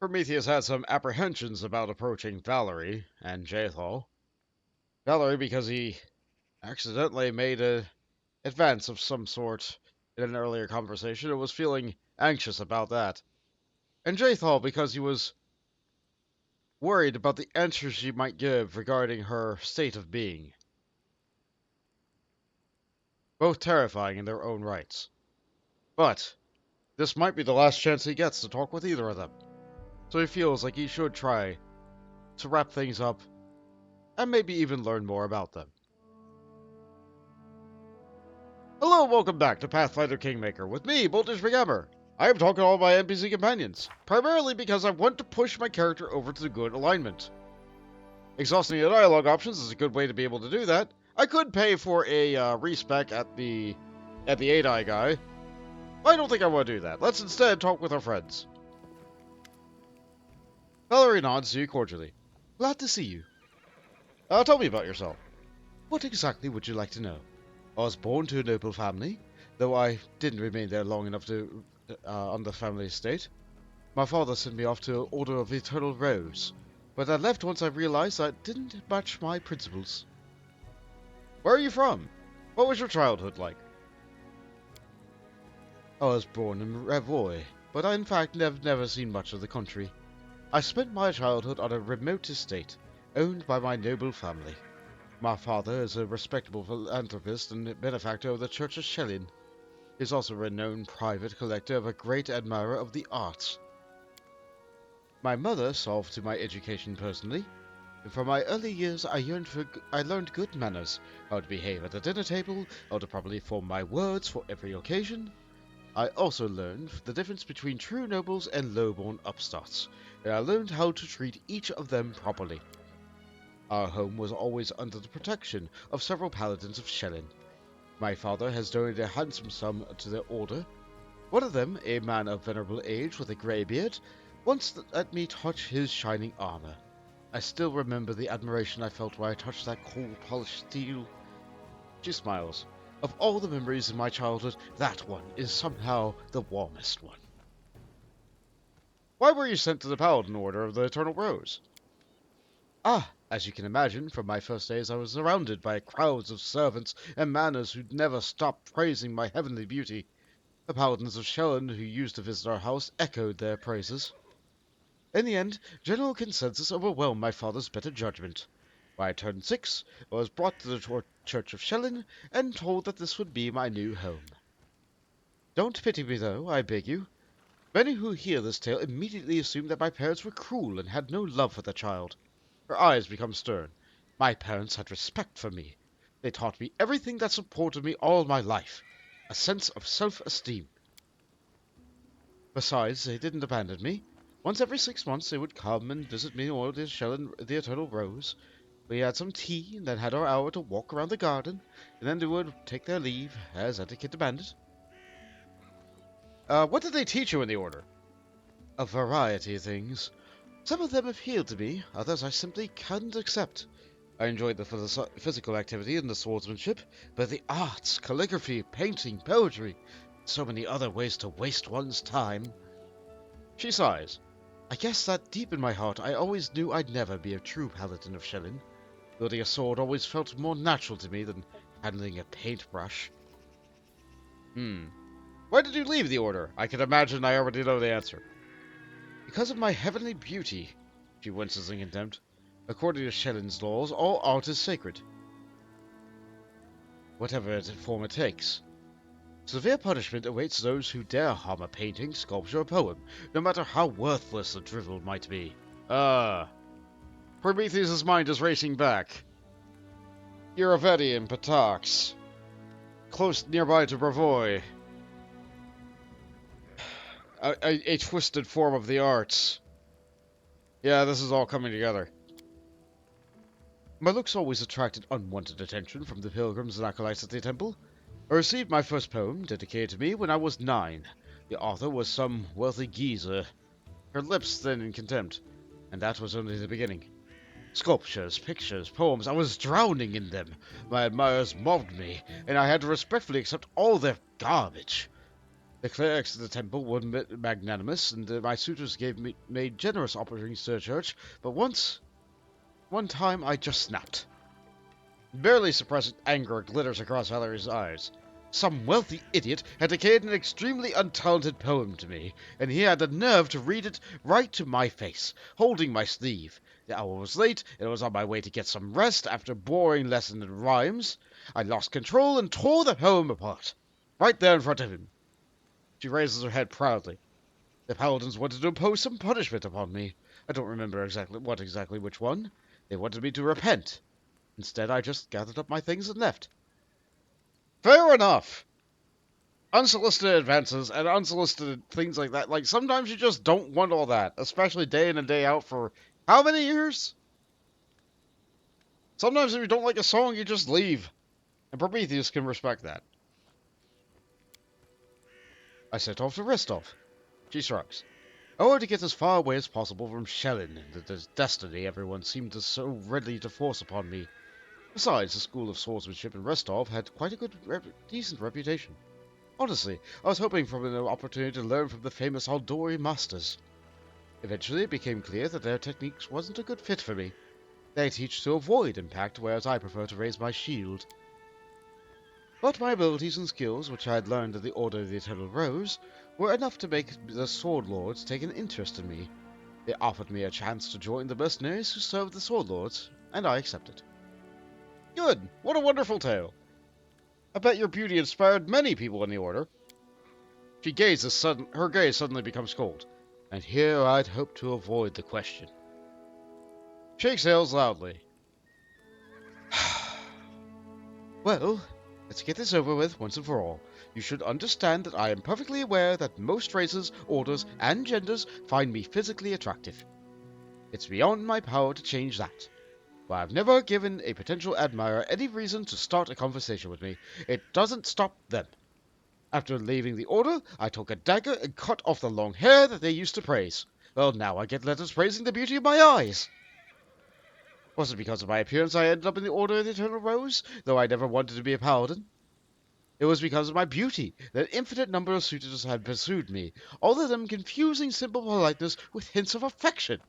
Prometheus had some apprehensions about approaching Valerie and Jaethal. Valerie because he accidentally made an advance of some sort in an earlier conversation and was feeling anxious about that. And Jaethal because he was worried about the answers she might give regarding her state of being. Both terrifying in their own rights. But this might be the last chance he gets to talk with either of them. So he feels like he should try to wrap things up and maybe even learn more about them. Hello, welcome back to Pathfinder Kingmaker with me, McGammar. I am talking to all my NPC companions, primarily because I want to push my character over to good alignment. Exhausting the dialogue options is a good way to be able to do that. I could pay for a respec at the ADI guy. I don't think I want to do that. Let's instead talk with our friends. Valerie nods to you cordially. Glad to see you. Tell me about yourself. What exactly would you like to know? I was born to a noble family, though I didn't remain there long enough to on the family estate. My father sent me off to Order of Eternal Rose, but I left once I realized that didn't match my principles. Where are you from? What was your childhood like? I was born in Ravoy, but I in fact never seen much of the country. I spent my childhood on a remote estate, owned by my noble family. My father is a respectable philanthropist and benefactor of the Church of Shellin. He is also a renowned private collector and a great admirer of the arts. My mother saw to my education personally, and from my early years I learned good manners, how to behave at the dinner table, how to properly form my words for every occasion. I also learned the difference between true nobles and low-born upstarts, and I learned how to treat each of them properly. Our home was always under the protection of several paladins of Shellin. My father has donated a handsome sum to their order. One of them, a man of venerable age with a grey beard, once let me touch his shining armor. I still remember the admiration I felt when I touched that cold, polished steel. She smiles. Of all the memories in my childhood, that one is somehow the warmest one. Why were you sent to the Paladin Order of the Eternal Rose? As you can imagine, from my first days I was surrounded by crowds of servants and manners who'd never stopped praising my heavenly beauty. The paladins of Shellin who used to visit our house echoed their praises. In the end, general consensus overwhelmed my father's better judgment. When I turned 6, I was brought to the Church of Shellin and told that this would be my new home. Don't pity me though, I beg you. Many who hear this tale immediately assume that my parents were cruel and had no love for the child. Her eyes become stern. My parents had respect for me. They taught me everything that supported me all my life. A sense of self-esteem. Besides, they didn't abandon me. Once every 6 months they would come and visit me or the Eternal Rose. We had some tea and then had our hour to walk around the garden, and then they would take their leave, as etiquette demanded. What did they teach you in the order? A variety of things. Some of them appealed to me, others I simply couldn't accept. I enjoyed the physical activity and the swordsmanship, but the arts, calligraphy, painting, poetry, so many other ways to waste one's time. She sighs. I guess that deep in my heart I always knew I'd never be a true paladin of Shellin. Wielding a sword always felt more natural to me than handling a paintbrush. Why did you leave the order? I can imagine I already know the answer. Because of my heavenly beauty, she winces in contempt. According to Shellin's laws, all art is sacred. Whatever form it takes. Severe punishment awaits those who dare harm a painting, sculpture, or poem, no matter how worthless the drivel might be. Prometheus' mind is racing back. Iravetti and Patax. Close nearby to Bravoy. A twisted form of the arts. Yeah, this is all coming together. My looks always attracted unwanted attention from the pilgrims and acolytes at the temple. I received my first poem, dedicated to me, when I was 9. The author was some wealthy geezer. Her lips thin in contempt, and that was only the beginning. Sculptures, pictures, poems, I was drowning in them. My admirers mobbed me, and I had to respectfully accept all their garbage. The clerics of the temple were magnanimous, and my suitors made generous offerings to the church, but one time I just snapped. Barely suppressed anger glitters across Valerie's eyes. Some wealthy idiot had dictated an extremely untalented poem to me, and he had the nerve to read it right to my face, holding my sleeve. The hour was late, and I was on my way to get some rest after a boring lesson in rhymes. I lost control and tore the poem apart, right there in front of him. She raises her head proudly. The paladins wanted to impose some punishment upon me. I don't remember exactly which one. They wanted me to repent. Instead, I just gathered up my things and left. Fair enough. Unsolicited advances and unsolicited things like that. Like, sometimes you just don't want all that. Especially day in and day out for how many years? Sometimes if you don't like a song, you just leave. And Prometheus can respect that. I set off to Restov. She shrugs. I wanted to get as far away as possible from Shellin, the destiny everyone seemed to so readily to force upon me. Besides, the School of Swordsmanship in Rostov had quite a decent reputation. Honestly, I was hoping for an opportunity to learn from the famous Aldori masters. Eventually, it became clear that their techniques wasn't a good fit for me. They teach to avoid impact, whereas I prefer to raise my shield. But my abilities and skills, which I had learned at the Order of the Eternal Rose, were enough to make the Sword Lords take an interest in me. They offered me a chance to join the mercenaries who served the Sword Lords, and I accepted. Good! What a wonderful tale! I bet your beauty inspired many people in the Order. Her gaze suddenly becomes cold, and here I'd hoped to avoid the question. She exhales loudly. Well, let's get this over with once and for all. You should understand that I am perfectly aware that most races, orders, and genders find me physically attractive. It's beyond my power to change that. While I've never given a potential admirer any reason to start a conversation with me, it doesn't stop them. After leaving the Order, I took a dagger and cut off the long hair that they used to praise. Well, now I get letters praising the beauty of my eyes. Was it because of my appearance I ended up in the Order of the Eternal Rose, though I never wanted to be a paladin? It was because of my beauty that an infinite number of suitors had pursued me, all of them confusing simple politeness with hints of affection.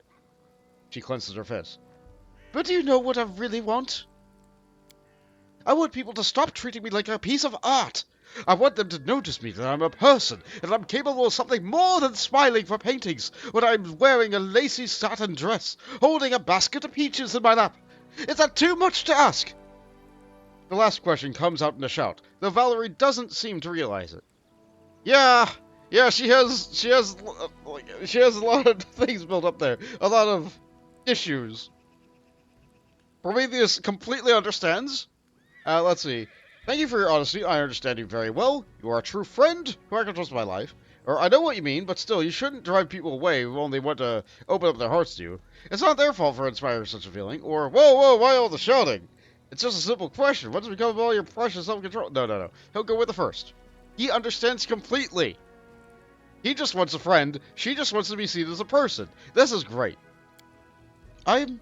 She clenches her fist. But do you know what I really want? I want people to stop treating me like a piece of art. I want them to notice me, that I'm a person, and I'm capable of something more than smiling for paintings when I'm wearing a lacy satin dress, holding a basket of peaches in my lap. Is that too much to ask? The last question comes out in a shout, though Valerie doesn't seem to realize it. Yeah, she has a lot of things built up there, a lot of issues. Prometheus completely understands. Let's see. Thank you for your honesty. I understand you very well. You are a true friend who I can trust with my life. Or, I know what you mean, but still, you shouldn't drive people away who only want to open up their hearts to you. It's not their fault for inspiring such a feeling. Or, whoa, why all the shouting? It's just a simple question. What's become of all your precious self-control? No. He'll go with the first. He understands completely. He just wants a friend. She just wants to be seen as a person. This is great. I'm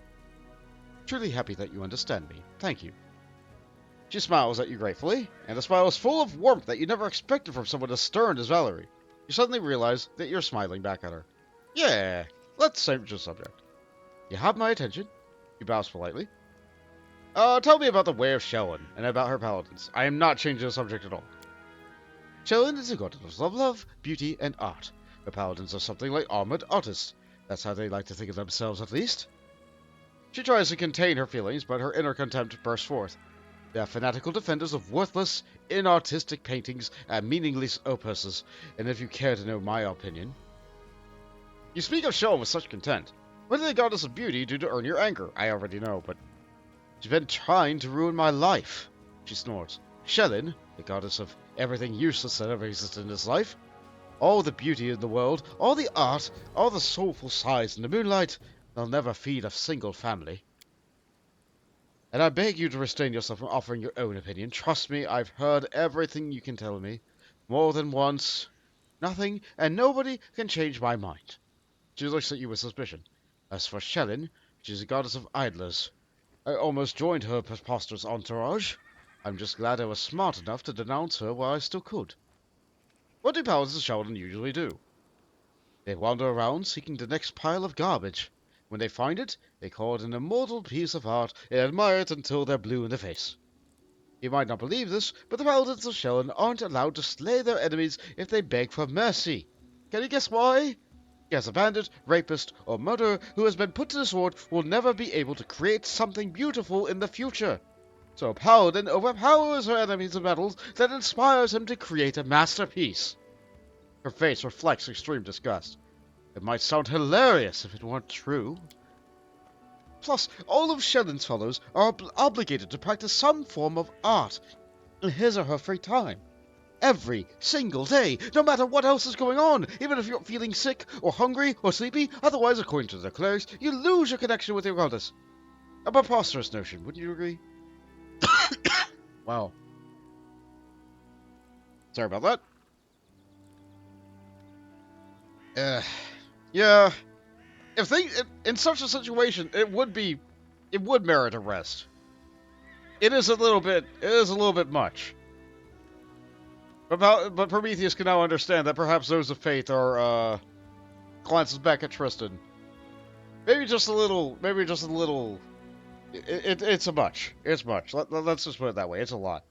truly happy that you understand me. Thank you. She smiles at you gratefully, and the smile is full of warmth that you never expected from someone as stern as Valerie. You suddenly realize that you're smiling back at her. Yeah, let's change the subject. You have my attention. You bows politely. Tell me about the Way of Shellin and about her paladins. I am not changing the subject at all. Shellin is a goddess of love, beauty, and art. Her paladins are something like armored artists. That's how they like to think of themselves, at least. She tries to contain her feelings, but her inner contempt bursts forth. They are fanatical defenders of worthless, inartistic paintings and meaningless opuses, and if you care to know my opinion... You speak of Shellin with such contempt. What did the goddess of beauty do to earn your anger? I already know, but... She's been trying to ruin my life. She snorts. Shellin, the goddess of everything useless that ever existed in this life. All the beauty in the world, all the art, all the soulful sighs in the moonlight, they'll never feed a single family. And I beg you to restrain yourself from offering your own opinion. Trust me, I've heard everything you can tell me. More than once. Nothing and nobody can change my mind. She looks at you with suspicion. As for Shellin, she's a goddess of idlers. I almost joined her preposterous entourage. I'm just glad I was smart enough to denounce her while I still could. What do paladins of Sheldon usually do? They wander around seeking the next pile of garbage. When they find it, they call it an immortal piece of art and admire it until they're blue in the face. You might not believe this, but the paladins of Sheldon aren't allowed to slay their enemies if they beg for mercy. Can you guess why? Yes, a bandit, rapist, or murderer who has been put to the sword will never be able to create something beautiful in the future. So a paladin overpowers her enemies with metals that inspires him to create a masterpiece. Her face reflects extreme disgust. It might sound hilarious if it weren't true. Plus, all of Sheldon's fellows are obligated to practice some form of art in his or her free time. Every single day, no matter what else is going on, even if you're feeling sick, or hungry, or sleepy, otherwise, according to the clerics, you lose your connection with your goddess. A preposterous notion, wouldn't you agree? Wow. Sorry about that. Yeah. In such a situation, it would merit arrest. It is a little bit much. But Prometheus can now understand that perhaps those of faith are, glances back at Tristan. Maybe just a little, it's a much. It's much. Let's just put it that way. It's a lot.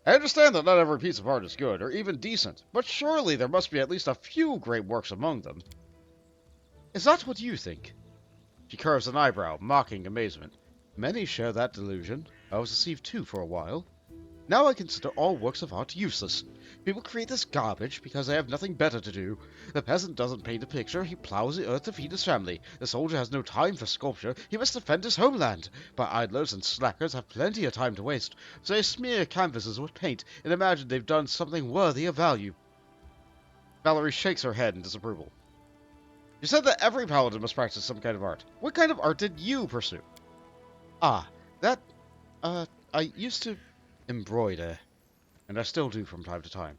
I understand that not every piece of art is good, or even decent, but surely there must be at least a few great works among them. Is that what you think? She curves an eyebrow, mocking amazement. Many share that delusion. I was deceived too for a while. Now I consider all works of art useless. People create this garbage because they have nothing better to do. The peasant doesn't paint a picture, he plows the earth to feed his family. The soldier has no time for sculpture, he must defend his homeland. But idlers and slackers have plenty of time to waste, so they smear canvases with paint and imagine they've done something worthy of value. Valerie shakes her head in disapproval. You said that every paladin must practice some kind of art. What kind of art did you pursue? I used to embroider, and I still do from time to time.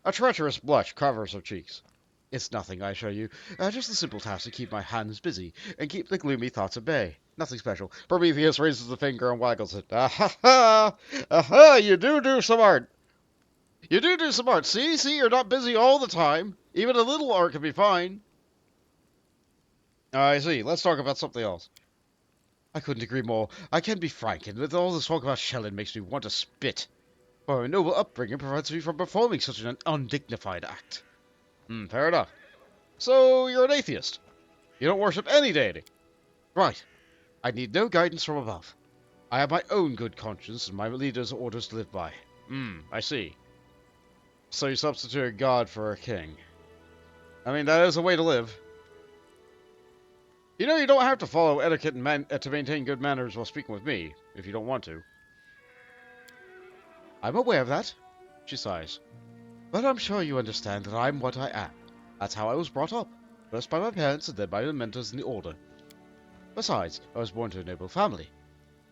A treacherous blush covers her cheeks. It's nothing, I assure you. Just a simple task to keep my hands busy, and keep the gloomy thoughts at bay. Nothing special. Prometheus raises a finger and waggles it. Ah-ha-ha! Aha! You do some art! You do some art. See, you're not busy all the time. Even a little art can be fine. I see. Let's talk about something else. I couldn't agree more. I can be frank, and with all this talk about Sheldon makes me want to spit. For a noble upbringing prevents me from performing such an undignified act. Fair enough. So, you're an atheist. You don't worship any deity. Right. I need no guidance from above. I have my own good conscience and my leader's orders to live by. I see. So you substitute a god for a king. I mean, that is a way to live. You know, you don't have to follow etiquette to maintain good manners while speaking with me, if you don't want to. I'm aware of that, she sighs. But I'm sure you understand that I'm what I am. That's how I was brought up, first by my parents and then by the mentors in the Order. Besides, I was born to a noble family.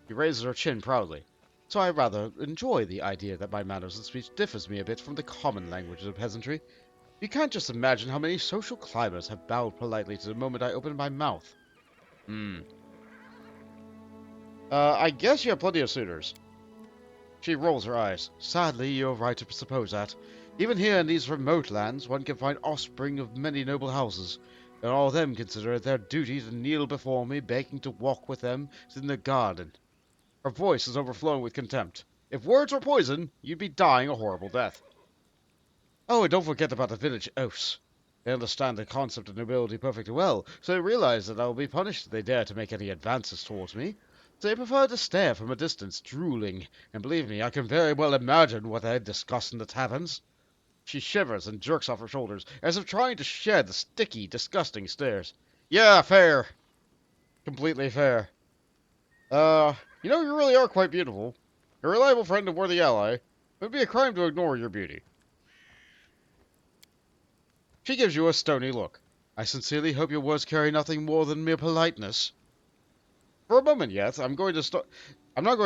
She raises her chin proudly, so I rather enjoy the idea that my manners and speech differs me a bit from the common language of the peasantry. You can't just imagine how many social climbers have bowed politely to the moment I opened my mouth. I guess you have plenty of suitors. She rolls her eyes. Sadly, you're right to suppose that. Even here in these remote lands, one can find offspring of many noble houses, and all of them consider it their duty to kneel before me, begging to walk with them in the garden. Her voice is overflowing with contempt. If words were poison, you'd be dying a horrible death. Oh, and don't forget about the village oafs. They understand the concept of nobility perfectly well, so they realize that I will be punished if they dare to make any advances towards me. So they prefer to stare from a distance, drooling, and believe me, I can very well imagine what they discuss in the taverns. She shivers and jerks off her shoulders, as if trying to shed the sticky, disgusting stares. Yeah, fair. Completely fair. You know, you really are quite beautiful. A reliable friend and worthy ally. It would be a crime to ignore your beauty. She gives you a stony look. I sincerely hope your words carry nothing more than mere politeness. For a moment yet, I'm not going to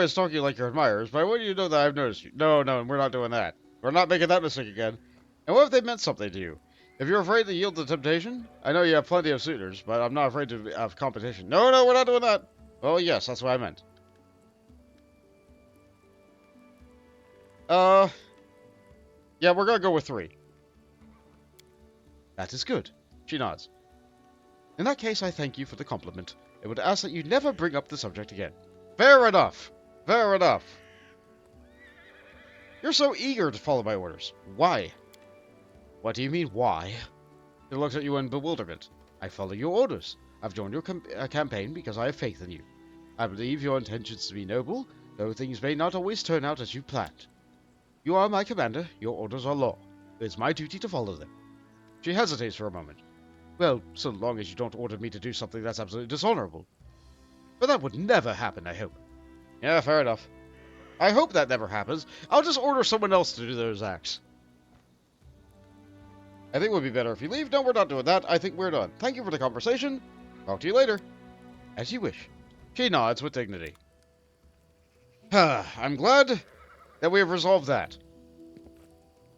stalk you like your admirers, but I want you to know that I've noticed you. No, we're not doing that. We're not making that mistake again. And what if they meant something to you? If you're afraid to yield to temptation, I know you have plenty of suitors, but I'm not afraid of competition. No, we're not doing that. Oh, yes, that's what I meant. Yeah, we're gonna go with 3. That is good. She nods. In that case, I thank you for the compliment. I would ask that you never bring up the subject again. Fair enough. Fair enough. You're so eager to follow my orders. Why? What do you mean, why? He looks at you in bewilderment. I follow your orders. I've joined your campaign because I have faith in you. I believe your intentions to be noble, though things may not always turn out as you planned. You are my commander. Your orders are law. It is my duty to follow them. She hesitates for a moment. Well, so long as you don't order me to do something that's absolutely dishonorable. But that would never happen, I hope. Yeah, fair enough. I hope that never happens. I'll just order someone else to do those acts. I think it would be better if you leave. No, we're not doing that. I think we're done. Thank you for the conversation. Talk to you later. As you wish. She nods with dignity. I'm glad that we have resolved that.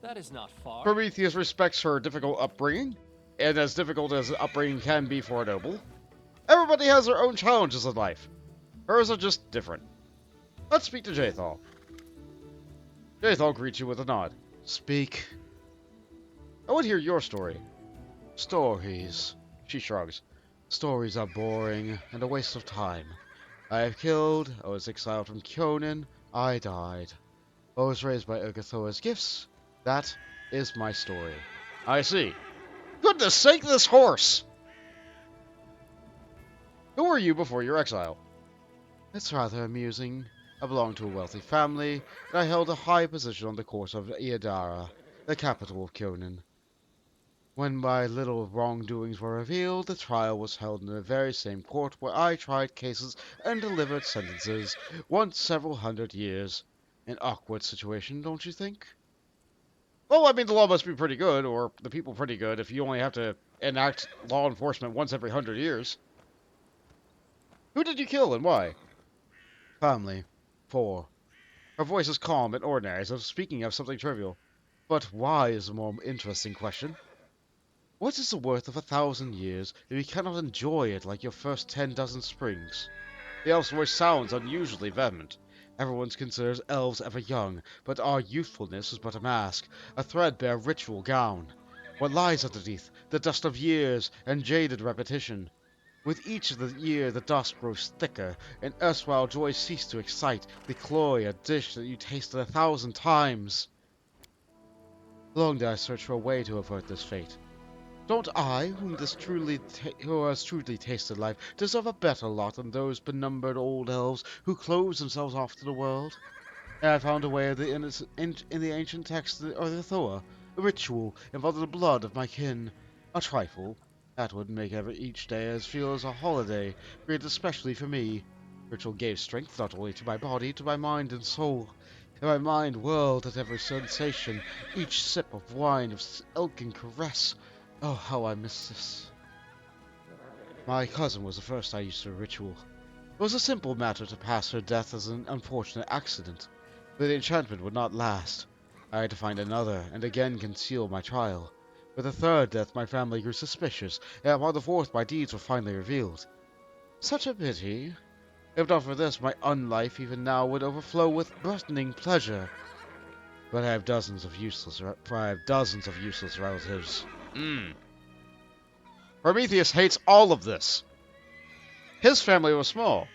That is not far. Prometheus respects her difficult upbringing, and as difficult as upbringing can be for a noble, everybody has their own challenges in life. Hers are just different. Let's speak to Jaethal. Jaethal greets you with a nod. Speak. I want to hear your story. Stories. She shrugs. Stories are boring and a waste of time. I have killed, I was exiled from Kyonin, I died. I was raised by Urgathoa's gifts. That is my story. I see. Goodness sake, this horse! Who were you before your exile? It's rather amusing. I belonged to a wealthy family, and I held a high position on the court of Iadara, the capital of Kyonin. When my little wrongdoings were revealed, the trial was held in the very same court where I tried cases and delivered sentences, once several hundred years. An awkward situation, don't you think? Well, I mean, the law must be pretty good, or the people pretty good, if you only have to enact law enforcement once every 100 years. Who did you kill, and why? Family. 4. Her voice is calm and ordinary, as if speaking of something trivial. But why is a more interesting question. What is the worth of 1,000 years if you cannot enjoy it like your first 10 dozen springs? The elf's voice sounds unusually vehement. Everyone considers elves ever young, but our youthfulness is but a mask, a threadbare ritual gown. What lies underneath? The dust of years and jaded repetition. With each of the year the dust grows thicker, and erstwhile joys cease to excite, they cloy a dish that you tasted 1,000 times. Long did I search for a way to avert this fate. Don't I, who has truly tasted life, deserve a better lot than those benumbered old elves who close themselves off to the world? And I found a way in the ancient text of the Thor, a ritual involving the blood of my kin. A trifle. That would make each day as feel as a holiday, created especially for me. Ritual gave strength not only to my body, to my mind and soul. And my mind whirled at every sensation, each sip of wine of elkin caress. Oh, how I miss this. My cousin was the first I used to a ritual. It was a simple matter to pass her death as an unfortunate accident, but the enchantment would not last. I had to find another, and again conceal my trial. With the third death, my family grew suspicious, and upon the fourth, my deeds were finally revealed. Such a pity. If not for this, my unlife even now would overflow with burdening pleasure. But I have dozens of useless relatives. Prometheus hates all of this. His family was small.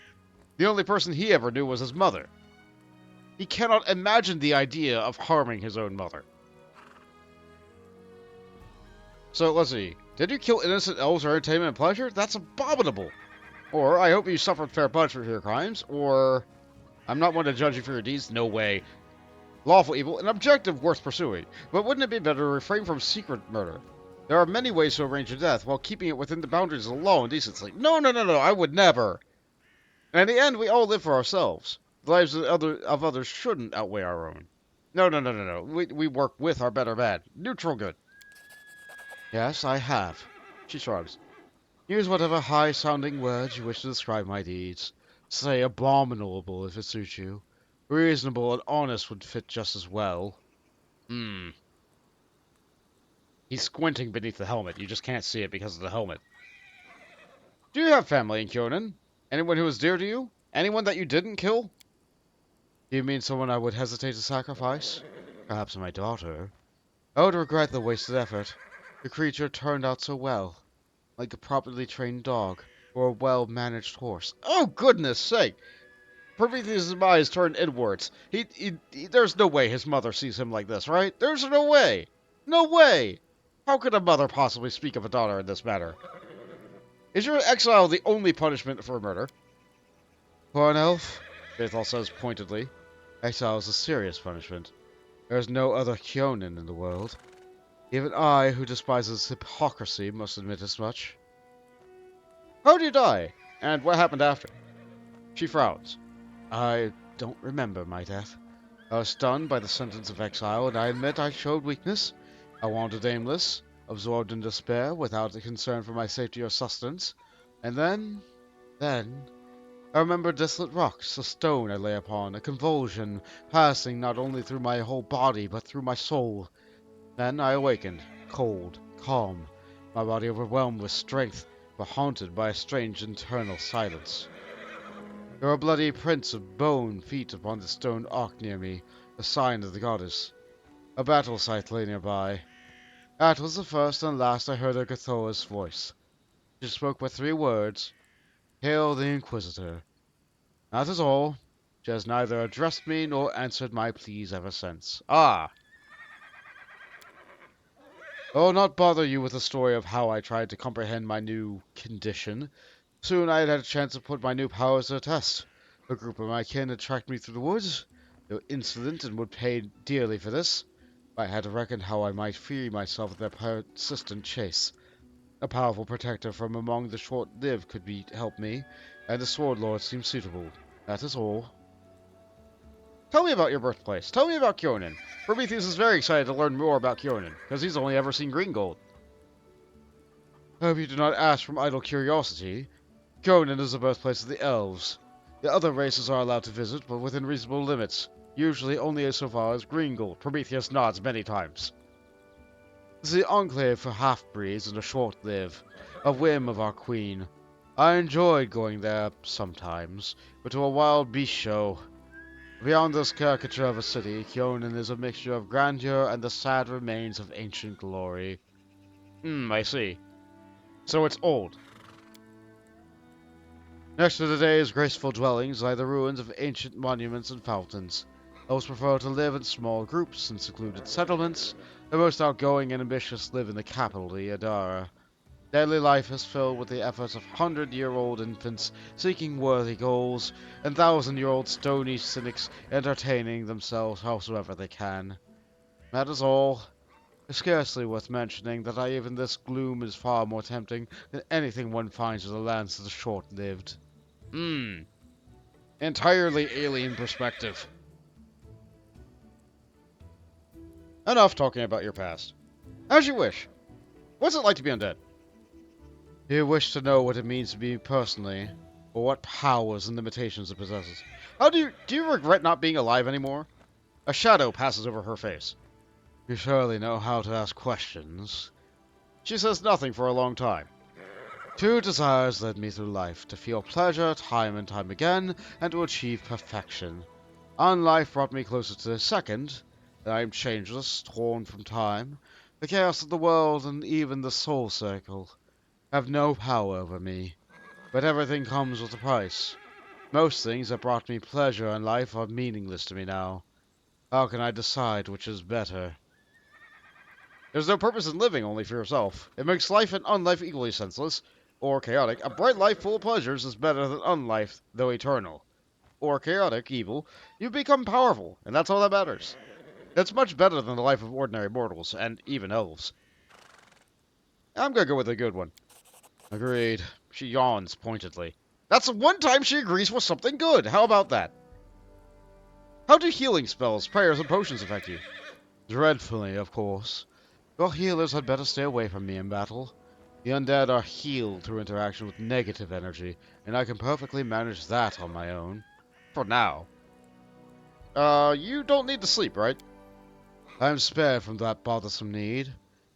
The only person he ever knew was his mother. He cannot imagine the idea of harming his own mother. So, let's see. Did you kill innocent elves for entertainment and pleasure? That's abominable. Or, I hope you suffered fair punishment for your crimes. Or, I'm not one to judge you for your deeds. No way. Lawful evil, an objective worth pursuing. But wouldn't it be better to refrain from secret murder? There are many ways to arrange a death, while keeping it within the boundaries of the law and decency. No, I would never. And in the end, we all live for ourselves. The lives of others shouldn't outweigh our own. No. We work with our better man. Neutral good. Yes, I have. She shrugs. Use whatever high-sounding words you wish to describe my deeds. Say abominable if it suits you. Reasonable and honest would fit just as well. He's squinting beneath the helmet. You just can't see it because of the helmet. Do you have family in Kyonin? Anyone who is dear to you? Anyone that you didn't kill? Do you mean someone I would hesitate to sacrifice? Perhaps my daughter. I would regret the wasted effort. The creature turned out so well, like a properly trained dog or a well-managed horse. Oh, goodness sake! Prometheus' eyes turned inwards. There's no way his mother sees him like this, right? There's no way! No way! How could a mother possibly speak of a daughter in this manner? Is your exile the only punishment for murder? For an elf, Jaethal says pointedly, exile is a serious punishment. There is no other Kyonin in the world. Even I, who despises hypocrisy, must admit as much. How did you die? And what happened after? She frowns. I don't remember my death. I was stunned by the sentence of exile, and I admit I showed weakness. I wandered aimless, absorbed in despair, without a concern for my safety or sustenance. And then, I remember desolate rocks, a stone I lay upon, a convulsion passing not only through my whole body, but through my soul. Then I awakened, cold, calm, my body overwhelmed with strength, but haunted by a strange internal silence. There were bloody prints of bone feet upon the stone ark near me, a sign of the goddess. A battle site lay nearby. That was the first and last I heard of Gathoa's voice. She spoke but 3 words. Hail the Inquisitor. That is all. She has neither addressed me nor answered my pleas ever since. Ah! I will not bother you with the story of how I tried to comprehend my new condition. Soon I had a chance to put my new powers to the test. A group of my kin had tracked me through the woods. They were insolent and would pay dearly for this. I had to reckon how I might free myself of their persistent chase. A powerful protector from among the short-lived could help me, and the Sword Lord seemed suitable. That is all. Tell me about your birthplace. Tell me about Kyonin. Prometheus is very excited to learn more about Kyonin, because he's only ever seen green gold. I hope you do not ask from idle curiosity. Kyonin is the birthplace of the elves. The other races are allowed to visit, but within reasonable limits. Usually only so far as green gold. Prometheus nods many times. This is the enclave for half-breeds and a short-live. A whim of our queen. I enjoyed going there sometimes, but to a wild beast show. Beyond this caricature of a city, Kyonin is a mixture of grandeur and the sad remains of ancient glory. I see. So it's old. Next to today's graceful dwellings lie the ruins of ancient monuments and fountains. Those prefer to live in small groups in secluded settlements. The most outgoing and ambitious live in the capital, the Adara. Daily life is filled with the efforts of 100-year-old infants seeking worthy goals, and 1,000-year-old stony cynics entertaining themselves howsoever they can. That is all. It's scarcely worth mentioning that even this gloom is far more tempting than anything one finds in the lands of the short-lived. Entirely alien perspective. Enough talking about your past. As you wish. What's it like to be undead? Do you wish to know what it means to be personally, or what powers and limitations it possesses? Do you regret not being alive anymore? A shadow passes over her face. You surely know how to ask questions. She says nothing for a long time. 2 desires led me through life, to feel pleasure time and time again, and to achieve perfection. On life brought me closer to the second, that I am changeless, torn from time. The chaos of the world and even the soul circle have no power over me, but everything comes with a price. Most things that brought me pleasure in life are meaningless to me now. How can I decide which is better? There's no purpose in living only for yourself. It makes life and unlife equally senseless, or chaotic. A bright life full of pleasures is better than unlife, though eternal. Or chaotic, evil. You become powerful, and that's all that matters. That's much better than the life of ordinary mortals, and even elves. I'm gonna go with a good one. Agreed. She yawns pointedly. That's the one time she agrees with something good. How about that? How do healing spells, prayers, and potions affect you? Dreadfully, of course. Your healers had better stay away from me in battle. The undead are healed through interaction with negative energy, and I can perfectly manage that on my own. For now. You don't need to sleep, right? I am spared from that bothersome need.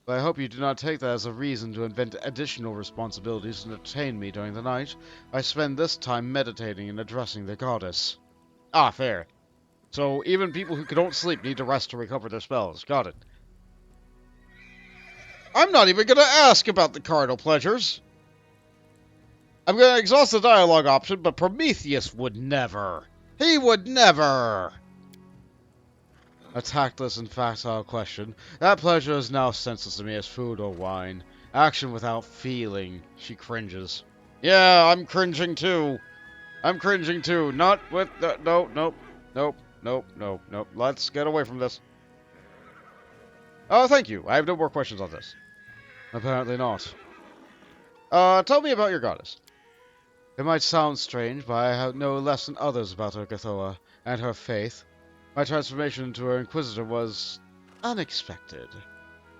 But I hope you do not take that as a reason to invent additional responsibilities to entertain me during the night. I spend this time meditating and addressing the goddess. Ah, fair. So even people who don't sleep need to rest to recover their spells. Got it. I'm not even gonna ask about the carnal pleasures. I'm gonna exhaust the dialogue option, but Prometheus would never. He would never! A tactless and facile question. That pleasure is now senseless to me as food or wine. Action without feeling. She cringes. Yeah, I'm cringing too. I'm cringing too. Not with the... No, nope. Nope. Nope. Nope. Nope. Let's get away from this. Oh, thank you. I have no more questions on this. Apparently not. Tell me about your goddess. It might sound strange, but I know less than others about Urgathoa and her faith. My transformation into her Inquisitor was unexpected,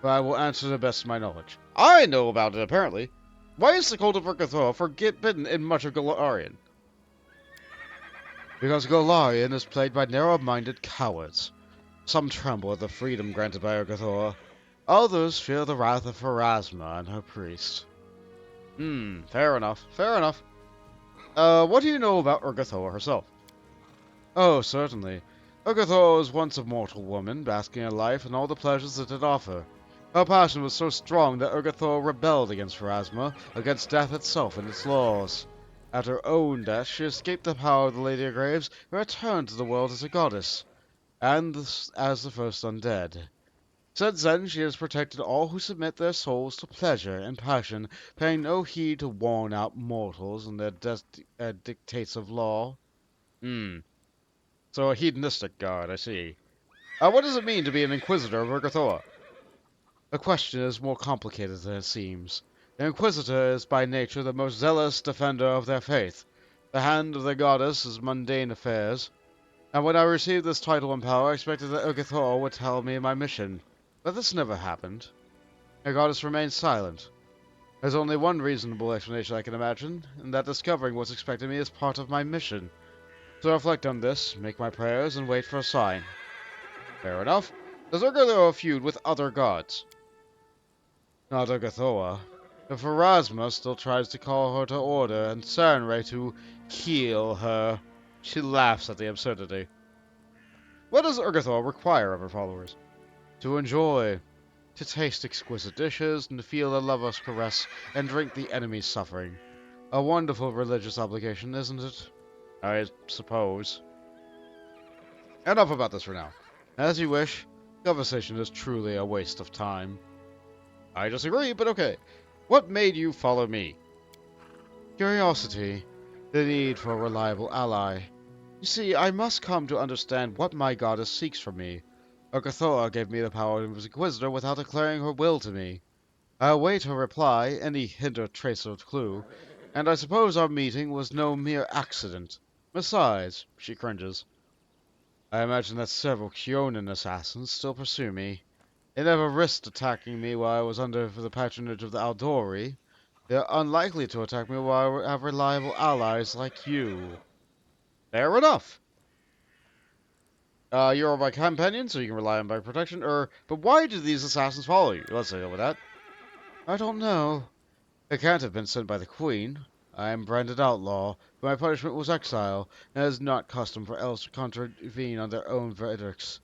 but I will answer to the best of my knowledge. I know about it, apparently. Why is the cult of Urgathoa forbidden in much of Golarion? Because Golarion is plagued by narrow-minded cowards. Some tremble at the freedom granted by Urgathoa. Others fear the wrath of Pharasma and her priest. Fair enough, fair enough. What do you know about Urgathoa herself? Oh, certainly. Urgathoa was once a mortal woman, basking in life and all the pleasures that it offered. Her passion was so strong that Urgathoa rebelled against Pharasma, against death itself and its laws. At her own death, she escaped the power of the Lady of Graves and returned to the world as a goddess, and as the first undead. Since then, she has protected all who submit their souls to pleasure and passion, paying no heed to worn-out mortals and their dictates of law. So a hedonistic god, I see. What does it mean to be an Inquisitor of Urgathoa? The question is more complicated than it seems. The Inquisitor is by nature the most zealous defender of their faith. The hand of the goddess is mundane affairs. And when I received this title and power, I expected that Urgathoa would tell me my mission. But this never happened. The goddess remained silent. There's only one reasonable explanation I can imagine, and that discovering what's expected of me is part of my mission. So reflect on this, make my prayers, and wait for a sign. Fair enough. Does Urgathoa feud with other gods? Not Urgathoa. The Pharasma still tries to call her to order, and Sarenrae to kill her. She laughs at the absurdity. What does Urgathoa require of her followers? To enjoy, to taste exquisite dishes, and to feel a lover's caress, and drink the enemy's suffering. A wonderful religious obligation, isn't it? I suppose. Enough about this for now. As you wish, conversation is truly a waste of time. I disagree, but okay. What made you follow me? Curiosity. The need for a reliable ally. You see, I must come to understand what my goddess seeks from me. Urgathoa gave me the power of Inquisitor without declaring her will to me. I await her reply, any hint or trace of clue, and I suppose our meeting was no mere accident. Besides, she cringes, I imagine that several Kyonin assassins still pursue me. They never risked attacking me while I was under the patronage of the Aldori. They're unlikely to attack me while I have reliable allies like you. Fair enough. You're my companion, so you can rely on my protection, but why do these assassins follow you? Let's deal with that. I don't know. They can't have been sent by the Queen. I am branded outlaw, but my punishment was exile, and it is not custom for elves to contravene on their own verdicts.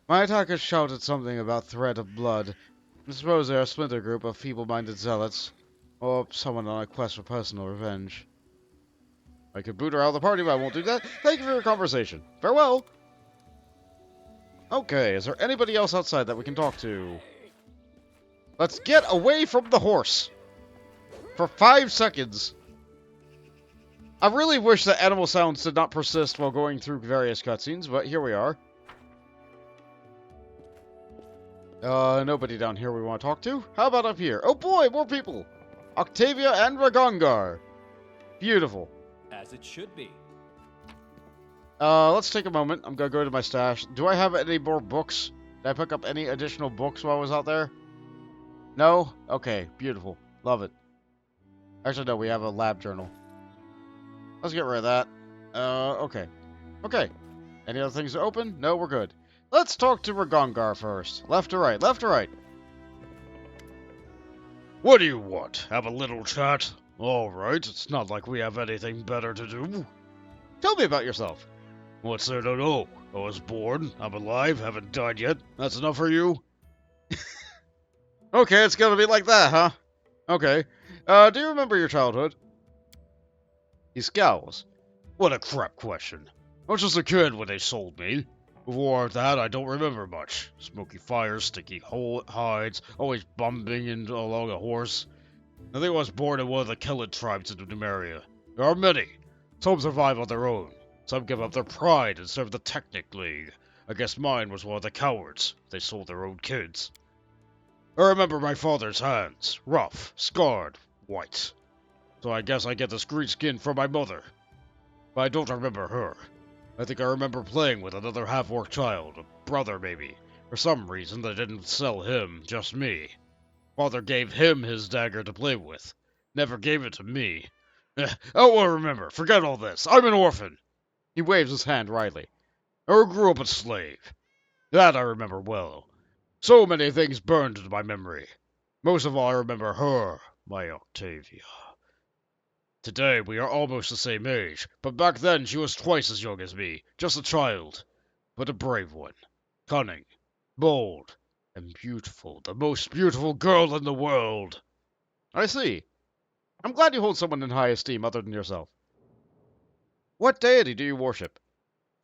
My attackers shouted something about threat of blood. I suppose they're a splinter group of feeble-minded zealots, or someone on a quest for personal revenge. I could boot her out of the party, but I won't do that. Thank you for your conversation. Farewell! Okay, is there anybody else outside that we can talk to? Let's get away from the horse! For 5 seconds! I really wish that animal sounds did not persist while going through various cutscenes, but here we are. Nobody down here we want to talk to. How about up here? Oh boy, more people! Octavia and Regongar! Beautiful. As it should be. Let's take a moment. I'm gonna go to my stash. Do I have any more books? Did I pick up any additional books while I was out there? No? Okay, beautiful. Love it. Actually, no, we have a lab journal. Let's get rid of that. Okay. Okay. Any other things to open? No, we're good. Let's talk to Regongar first. Left to right, left to right. What do you want? Have a little chat? Alright, it's not like we have anything better to do. Tell me about yourself. What's there to know? I was born, I'm alive, haven't died yet. That's enough for you? Okay, it's gonna be like that, huh? Okay. Do you remember your childhood? He scowls. What a crap question. I was just a kid when they sold me. Before that, I don't remember much. Smoky fires, sticky hides, always bumping along a horse. I think I was born in one of the Kellet tribes in Numeria. There are many. Some survive on their own. Some give up their pride and serve the Technic League. I guess mine was one of the cowards. They sold their own kids. I remember my father's hands. Rough, scarred, white. So I guess I get this green skin from my mother. But I don't remember her. I think I remember playing with another half-orc child, a brother maybe. For some reason, they didn't sell him, just me. Father gave him his dagger to play with. Never gave it to me. I won't remember. Forget all this. I'm an orphan. He waves his hand wryly. I grew up a slave. That I remember well. So many things burned into my memory. Most of all, I remember her, my Octavia. Today, we are almost the same age, but back then she was twice as young as me, just a child. But a brave one. Cunning, bold, and beautiful. The most beautiful girl in the world. I see. I'm glad you hold someone in high esteem other than yourself. What deity do you worship?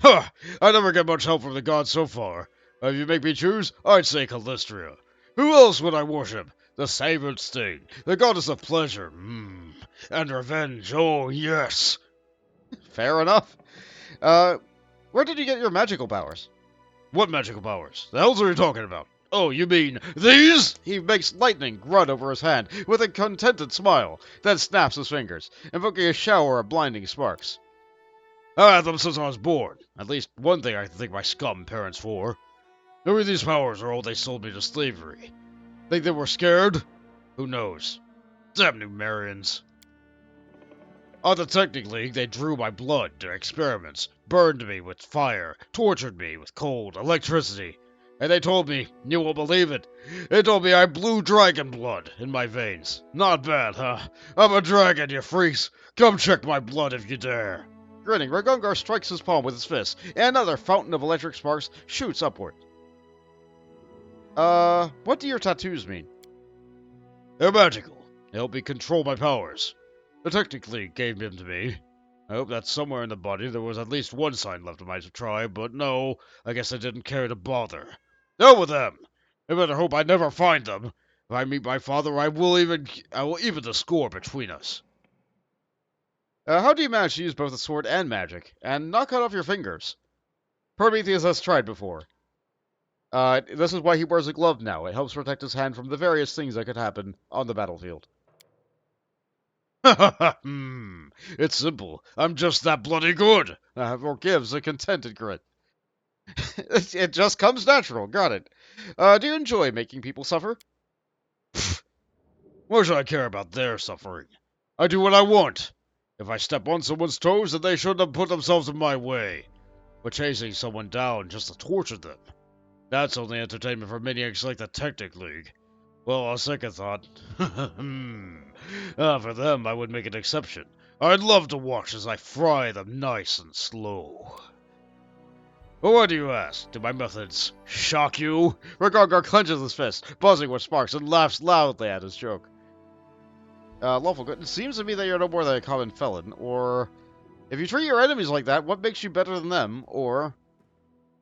Huh! I never get much help from the gods so far. If you make me choose, I'd say Callistria. Who else would I worship? The Sacred Sting, the goddess of pleasure, and revenge, oh yes! Fair enough. Where did you get your magical powers? What magical powers? The hells are you talking about? Oh, you mean these? He makes lightning grunt over his hand with a contented smile, then snaps his fingers, invoking a shower of blinding sparks. I had them since I was born. At least one thing I can thank my scum parents for. Maybe these powers are all they sold me to slavery. Think they were scared? Who knows? Damn Numerians. On the Technic League, they drew my blood to experiments, burned me with fire, tortured me with cold, electricity. And they told me, you won't believe it, they told me I had blue dragon blood in my veins. Not bad, huh? I'm a dragon, you freaks. Come check my blood if you dare. Grinning, Regongar strikes his palm with his fist, and another fountain of electric sparks shoots upward. What do your tattoos mean? They're magical. They help me control my powers. The Technic League gave them to me. I hope that somewhere in the body there was at least one sign left of my tribe, but no, I guess I didn't care to bother. Hell with them! I better hope I never find them. If I meet my father, I will even the score between us. How do you manage to use both the sword and magic, and not cut off your fingers? Prometheus has tried before. This is why he wears a glove now. It helps protect his hand from the various things that could happen on the battlefield. It's simple. I'm just that bloody good. Or gives a contented grin. It just comes natural. Got it. Do you enjoy making people suffer? Why should I care about their suffering? I do what I want. If I step on someone's toes, then they shouldn't have put themselves in my way. But chasing someone down just to torture them, that's only entertainment for maniacs like the Technic League. Well, on second thought, for them I would make an exception. I'd love to watch as I fry them nice and slow. But why do you ask? Do my methods shock you? Regongar clenches his fist, buzzing with sparks, and laughs loudly at his joke. Lawful good. It seems to me that you're no more than a common felon, or... If you treat your enemies like that, what makes you better than them, or...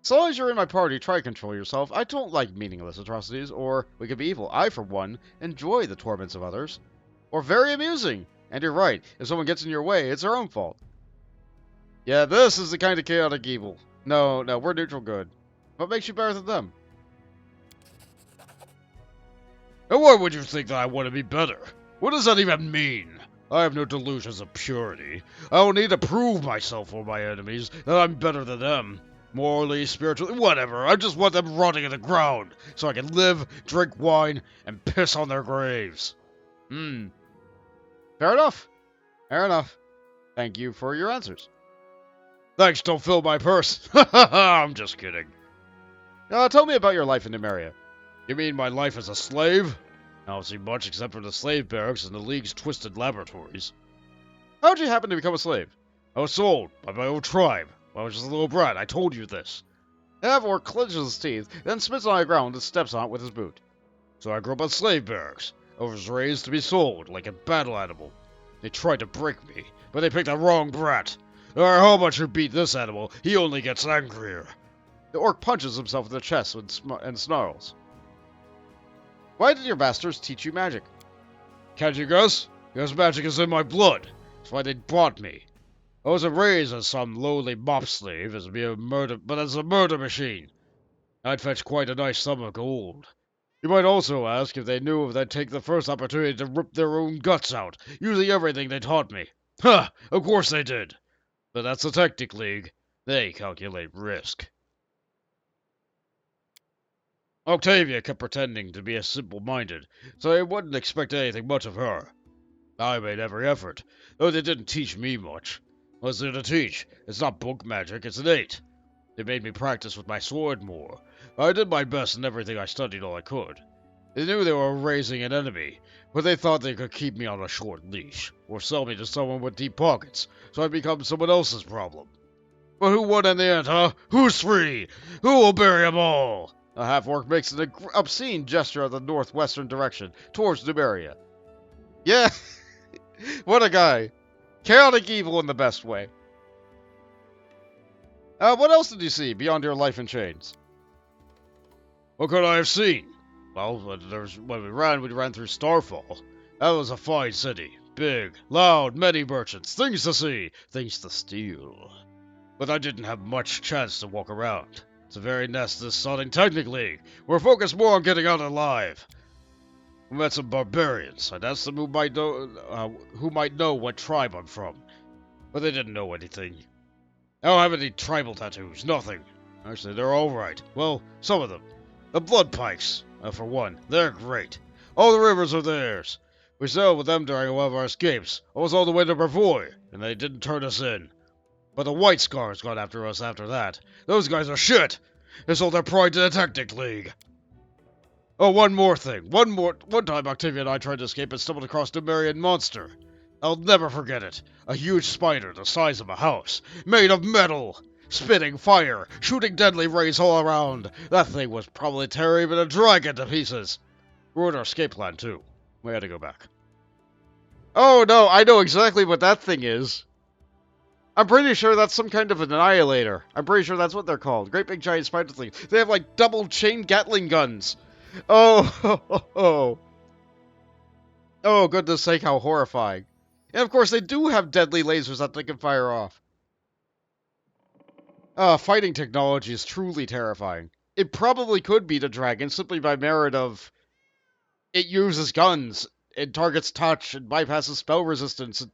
So long as you're in my party, try to control yourself. I don't like meaningless atrocities, or we could be evil. I, for one, enjoy the torments of others. Or very amusing. And you're right, if someone gets in your way, it's their own fault. Yeah, this is the kind of chaotic evil. No, we're neutral good. What makes you better than them? And why would you think that I want to be better? What does that even mean? I have no delusions of purity. I don't need to prove myself or my enemies that I'm better than them. Morally, spiritually, whatever. I just want them rotting in the ground so I can live, drink wine, and piss on their graves. Fair enough. Fair enough. Thank you for your answers. Thanks don't fill my purse. I'm just kidding. Tell me about your life in Numeria. You mean my life as a slave? I don't see much except for the slave barracks and the League's twisted laboratories. How'd you happen to become a slave? I was sold by my own tribe. I was just a little brat, I told you this. Eivor clenches his teeth, then spits on the ground and steps on it with his boot. So I grew up on slave barracks. I was raised to be sold like a battle animal. They tried to break me, but they picked the wrong brat. No matter how much you beat this animal, he only gets angrier. The orc punches himself in the chest and snarls. Why did your masters teach you magic? Can't you guess? Because magic is in my blood. That's why they brought me. I wasn't raised as some lowly mop slave but as a murder machine. I'd fetch quite a nice sum of gold. You might also ask if they knew if they'd take the first opportunity to rip their own guts out, using everything they taught me. Ha! Of course they did. But that's the Tactic League. They calculate risk. Octavia kept pretending to be a simple-minded, so I wouldn't expect anything much of her. I made every effort, though they didn't teach me much. What's there to teach? It's not book magic, it's innate. They made me practice with my sword more. I did my best in everything I studied all I could. They knew they were raising an enemy, but they thought they could keep me on a short leash, or sell me to someone with deep pockets, so I'd become someone else's problem. But who won in the end, huh? Who's free? Who will bury 'em all? A half-orc makes an obscene gesture of the northwestern direction, towards Numeria. Yeah, what a guy. Chaotic evil in the best way. What else did you see beyond your life in chains? What could I have seen? Well, when we ran through Starfall. That was a fine city. Big, loud, many merchants, things to see, things to steal. But I didn't have much chance to walk around. It's a very nest this sodding Tactic League. We're focused more on getting out alive. We met some barbarians. I'd asked them who might know what tribe I'm from. But they didn't know anything. I don't have any tribal tattoos, nothing. Actually, they're alright. Well, some of them. The Blood Pikes, for one, they're great. All the rivers are theirs. We sailed with them during one of our escapes, almost all the way to Brevoy, and they didn't turn us in. But the White Scars got after us after that. Those guys are shit! They sold their pride to the Tactic League. Oh, one more thing. One time Octavia and I tried to escape and stumbled across a Numerian monster. I'll never forget it. A huge spider the size of a house, made of metal, spitting fire, shooting deadly rays all around. That thing was probably tearing even a dragon to pieces. We wrote our escape plan, too. We had to go back. Oh no, I know exactly what that thing is. I'm pretty sure that's some kind of an annihilator. I'm pretty sure that's what they're called. Great big giant spider thing. They have like double chain Gatling guns. Oh, oh, goodness sake, how horrifying. And of course, they do have deadly lasers that they can fire off. Fighting technology is truly terrifying. It probably could beat a dragon simply by merit of it uses guns, it targets touch, it bypasses spell resistance. It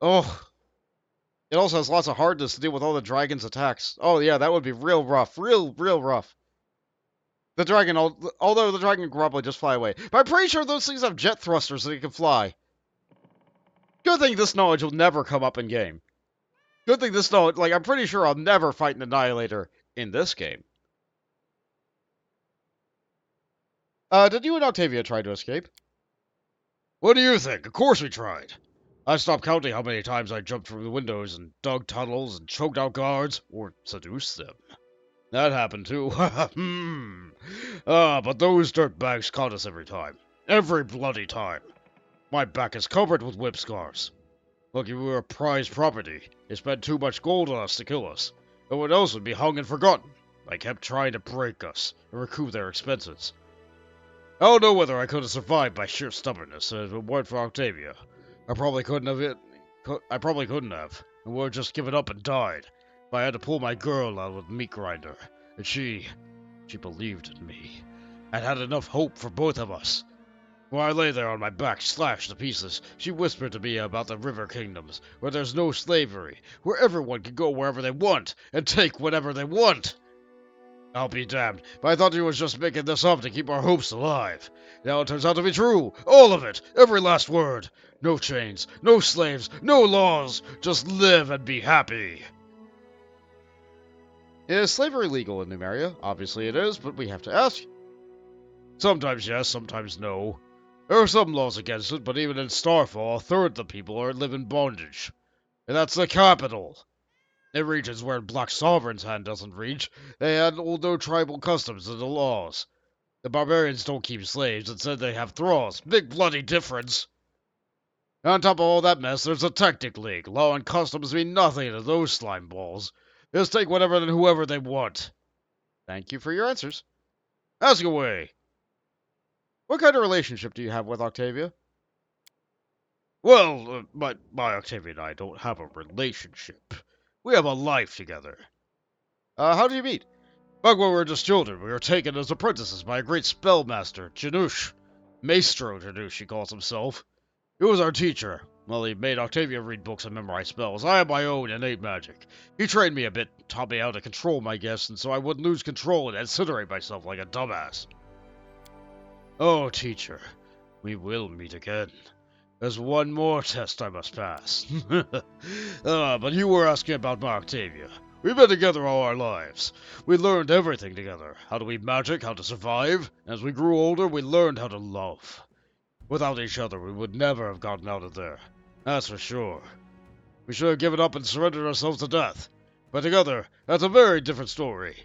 also has lots of hardness to deal with all the dragon's attacks. Oh yeah, that would be real rough. Real rough. The dragon, although the dragon can probably just fly away. But I'm pretty sure those things have jet thrusters that they can fly. Good thing this knowledge will never come up in game. Good thing this knowledge, like, I'm pretty sure I'll never fight an Annihilator in this game. Did you and Octavia try to escape? What do you think? Of course we tried. I stopped counting how many times I jumped through the windows and dug tunnels and choked out guards, or seduced them. That happened too. But those dirtbags caught us every time. Every bloody time. My back is covered with whip scars. Lucky we were prize property. They spent too much gold on us to kill us. No one else would be hung and forgotten. They kept trying to break us and recoup their expenses. I don't know whether I could have survived by sheer stubbornness if it weren't for Octavia. I probably couldn't have, and would have just given up and died. But I had to pull my girl out with the meat grinder, and she believed in me, and had enough hope for both of us. While I lay there on my back, slashed to pieces, she whispered to me about the river kingdoms, where there's no slavery, where everyone can go wherever they want, and take whatever they want. I'll be damned, but I thought she was just making this up to keep our hopes alive. Now it turns out to be true, all of it, every last word. No chains, no slaves, no laws, just live and be happy. Is slavery legal in Numeria? Obviously it is, but we have to ask. Sometimes yes, sometimes no. There are some laws against it, but even in Starfall, a third of the people live in bondage. And that's the capital. In regions where Black Sovereign's hand doesn't reach, they had no tribal customs and the laws. The barbarians don't keep slaves, instead they have thralls. Big bloody difference. On top of all that mess, there's a tactic league. Law and customs mean nothing to those slime balls. Just take whatever and whoever they want. Thank you for your answers. Ask away. What kind of relationship do you have with Octavia? Well, my Octavia and I don't have a relationship. We have a life together. How did you meet? Back when we were just children, we were taken as apprentices by a great spellmaster, Janusz. Maestro Janusz, he calls himself. He was our teacher. Well, he made Octavia read books and memorize spells. I have my own innate magic. He trained me a bit, taught me how to control my guests, and so I wouldn't lose control and incinerate myself like a dumbass. Oh, teacher, we will meet again. There's one more test I must pass. But you were asking about my Octavia. We've been together all our lives. We learned everything together. How to weave magic, how to survive. As we grew older, we learned how to love. Without each other, we would never have gotten out of there. That's for sure. We should have given up and surrendered ourselves to death. But together, that's a very different story.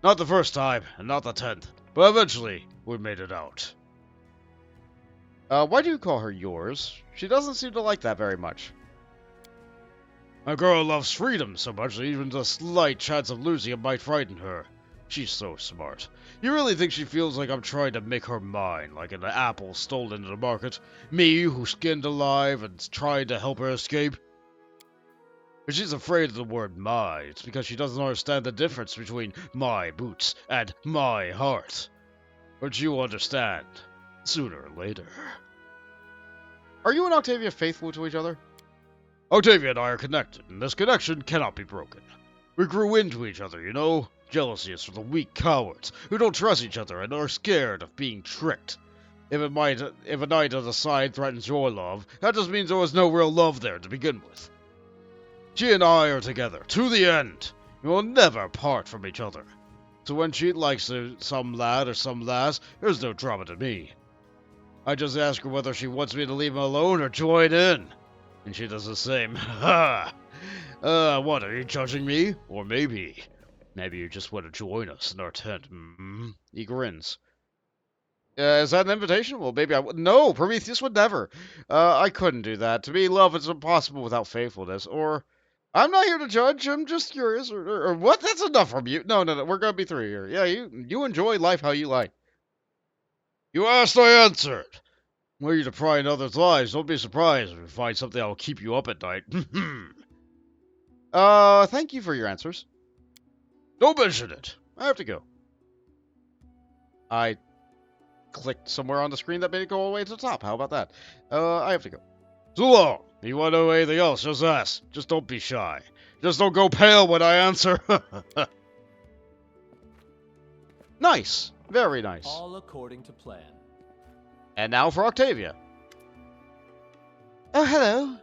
Not the first time, and not the 10th. But eventually, we made it out. Why do you call her yours? She doesn't seem to like that very much. My girl loves freedom so much that even the slight chance of losing it might frighten her. She's so smart. You really think she feels like I'm trying to make her mine, like an apple stolen into the market? Me, who skinned alive and trying to help her escape? If she's afraid of the word my, it's because she doesn't understand the difference between my boots and my heart. But you understand, sooner or later. Are you and Octavia faithful to each other? Octavia and I are connected, and this connection cannot be broken. We grew into each other, you know? Jealousy is for the weak cowards, who don't trust each other and are scared of being tricked. If a knight on the side threatens your love, that just means there was no real love there to begin with. She and I are together, to the end. We will never part from each other. So when she likes some lad or some lass, there's no drama to me. I just ask her whether she wants me to leave him alone or join in. And she does the same. Ha! What, are you judging me? Or maybe you just want to join us in our tent. He grins. Is that an invitation? Well, maybe I would. No, Prometheus would never. I couldn't do that. To me, love is impossible without faithfulness. Or, I'm not here to judge. I'm just curious. Or what? That's enough from you. No. We're gonna be through here. Yeah, you enjoy life how you like. You asked, I answered. Were you to pry in others' lives, don't be surprised if you find something that will keep you up at night. Thank you for your answers. Don't mention it. I have to go. I clicked somewhere on the screen that made it go all the way to the top. How about that? I have to go. So long. If you want to know anything else, just ask. Just don't be shy. Just don't go pale when I answer. Nice. Very nice. All according to plan. And now for Octavia. Oh, hello.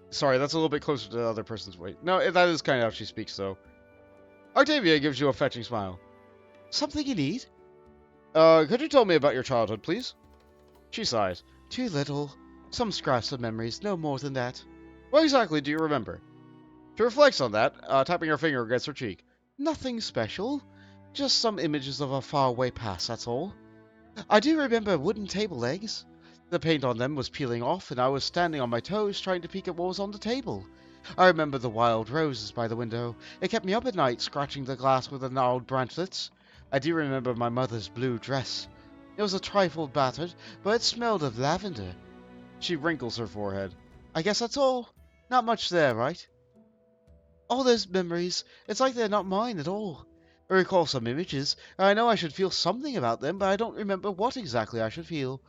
Sorry, that's a little bit closer to the other person's voice. No, that is kind of how she speaks, though. Octavia gives you a fetching smile. Something you need? Could you tell me about your childhood, please? She sighs. Too little. Some scraps of memories, no more than that. What exactly do you remember? She reflects on that, tapping her finger against her cheek. Nothing special. Just some images of a faraway past, that's all. I do remember wooden table legs. The paint on them was peeling off, and I was standing on my toes trying to peek at what was on the table. I remember the wild roses by the window. It kept me up at night, scratching the glass with the gnarled branchlets. I do remember my mother's blue dress. It was a trifle battered, but it smelled of lavender. She wrinkles her forehead. I guess that's all. Not much there, right? All those memories, it's like they're not mine at all. I recall some images, and I know I should feel something about them, but I don't remember what exactly I should feel.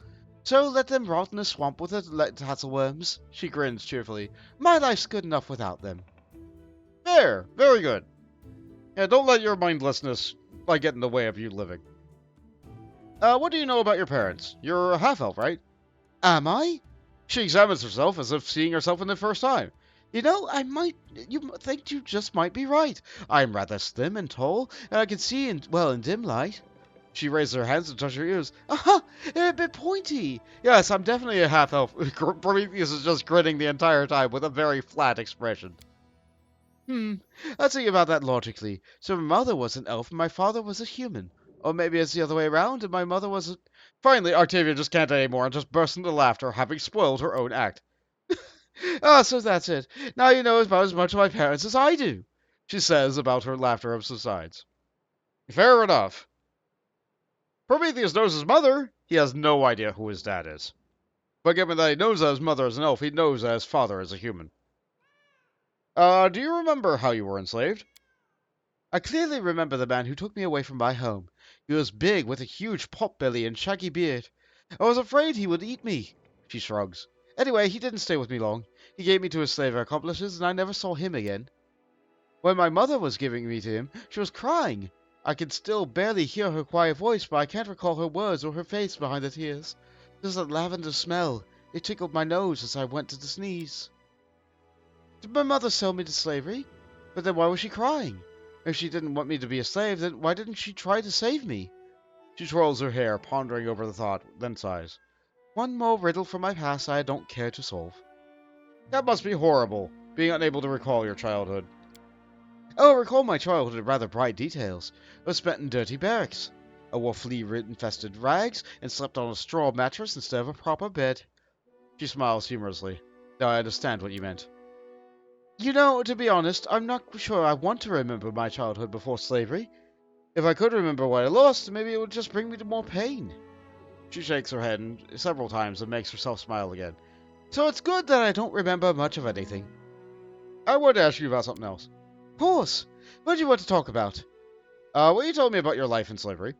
So let them rot in a swamp with the tassel-worms. She grins cheerfully. My life's good enough without them. There, very good. Yeah, don't let your mindlessness get in the way of you living. What do you know about your parents? You're a half-elf, right? Am I? She examines herself as if seeing herself for the first time. You know, you think you just might be right. I'm rather slim and tall, and I can see in dim light. She raises her hands and touches her ears. Aha! They're a bit pointy. Yes, I'm definitely a half-elf. Prometheus is just grinning the entire time with a very flat expression. Let's think about that logically. So my mother was an elf and my father was a human. Or maybe it's the other way around, and my mother was a... Finally, Octavia just can't anymore and just bursts into laughter, having spoiled her own act. Ah, so that's it. Now you know about as much of my parents as I do, she says about her laughter subsides. Fair enough. Prometheus knows his mother. He has no idea who his dad is. But given that he knows that his mother is an elf, he knows that his father is a human. Do you remember how you were enslaved? I clearly remember the man who took me away from my home. He was big, with a huge pot-belly and shaggy beard. I was afraid he would eat me, she shrugs. Anyway, he didn't stay with me long. He gave me to his slave accomplices, and I never saw him again. When my mother was giving me to him, she was crying. I can still barely hear her quiet voice, but I can't recall her words or her face behind the tears. There's a lavender smell. It tickled my nose as I went to sneeze. Did my mother sell me to slavery? But then why was she crying? If she didn't want me to be a slave, then why didn't she try to save me? She twirls her hair, pondering over the thought, then sighs. One more riddle from my past I don't care to solve. That must be horrible, being unable to recall your childhood. Oh, I recall my childhood in rather bright details. I was spent in dirty barracks. I wore flea-infested rags and slept on a straw mattress instead of a proper bed. She smiles humorously. Now I understand what you meant. You know, to be honest, I'm not sure I want to remember my childhood before slavery. If I could remember what I lost, maybe it would just bring me to more pain. She shakes her head several times and makes herself smile again. So it's good that I don't remember much of anything. I want to ask you about something else. Of course. What do you want to talk about? Will you tell me about your life in slavery?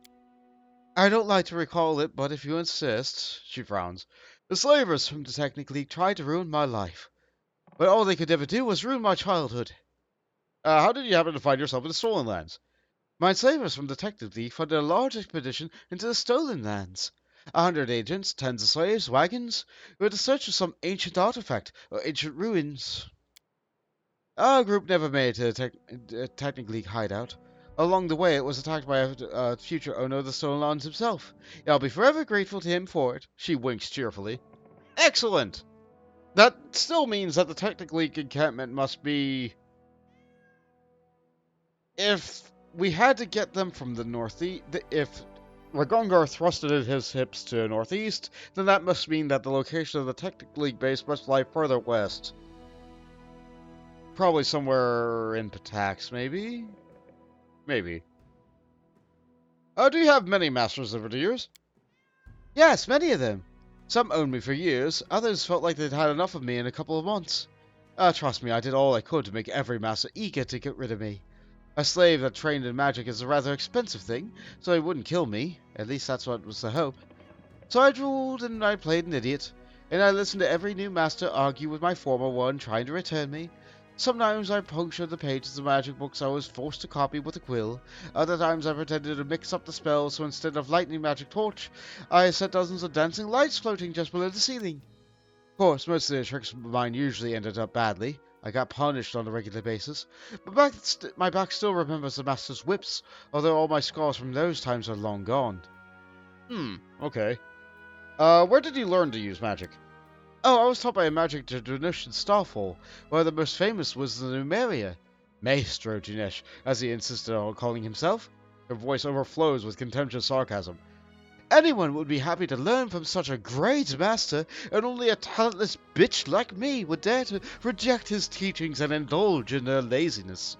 I don't like to recall it, but if you insist, she frowns. The slavers from the Technic League tried to ruin my life. But all they could ever do was ruin my childhood. How did you happen to find yourself in the Stolen Lands? My enslavers from the Technic League funded a large expedition into the Stolen Lands. 100 agents, tens of slaves, wagons. We were to search for some ancient artifact or ancient ruins. Our group never made it to the Technic League hideout. Along the way, it was attacked by a future owner of the Stolen Lands himself. I'll be forever grateful to him for it. She winks cheerfully. Excellent! That still means that the Technic League encampment must be... If we had to get them from the northeast... If Regongar thrusted his hips to northeast, then that must mean that the location of the Technic League base must lie further west. Probably somewhere in Patax, maybe? Maybe. Do you have many masters over the years? Yes, many of them. Some owned me for years, others felt like they'd had enough of me in a couple of months. Trust me, I did all I could to make every master eager to get rid of me. A slave that trained in magic is a rather expensive thing, so he wouldn't kill me. At least that's what was the hope. So I drooled and I played an idiot, and I listened to every new master argue with my former one trying to return me. Sometimes I punctured the pages of magic books I was forced to copy with a quill. Other times I pretended to mix up the spells, so instead of lightning magic torch, I set dozens of dancing lights floating just below the ceiling. Of course, most of the tricks of mine usually ended up badly. I got punished on a regular basis, but my back still remembers the master's whips, although all my scars from those times are long gone. Okay. Where did you learn to use magic? Oh, I was taught by a magic Dinesh in Starfall, where the most famous was the Numeria. Maestro Dinesh, as he insisted on calling himself. Her voice overflows with contemptuous sarcasm. Anyone would be happy to learn from such a great master, and only a talentless bitch like me would dare to reject his teachings and indulge in their laziness.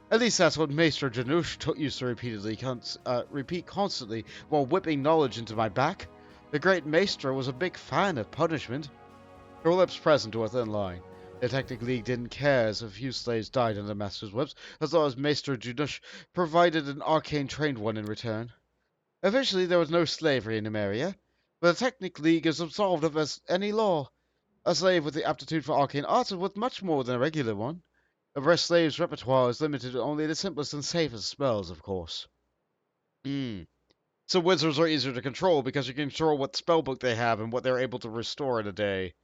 At least that's what Maestro Dinesh used to repeat constantly while whipping knowledge into my back. The great Maestro was a big fan of punishment. Her lips present to a thin line. The Technic League didn't care as a few slaves died under the Master's whips, as long as Maestro Dinesh provided an arcane-trained one in return. Officially, there was no slavery in Numeria, but the Technic League is absolved of any law. A slave with the aptitude for arcane arts is worth much more than a regular one. A rest slave's repertoire is limited to only the simplest and safest spells, of course. So wizards are easier to control because you can control what spellbook they have and what they're able to restore in a day.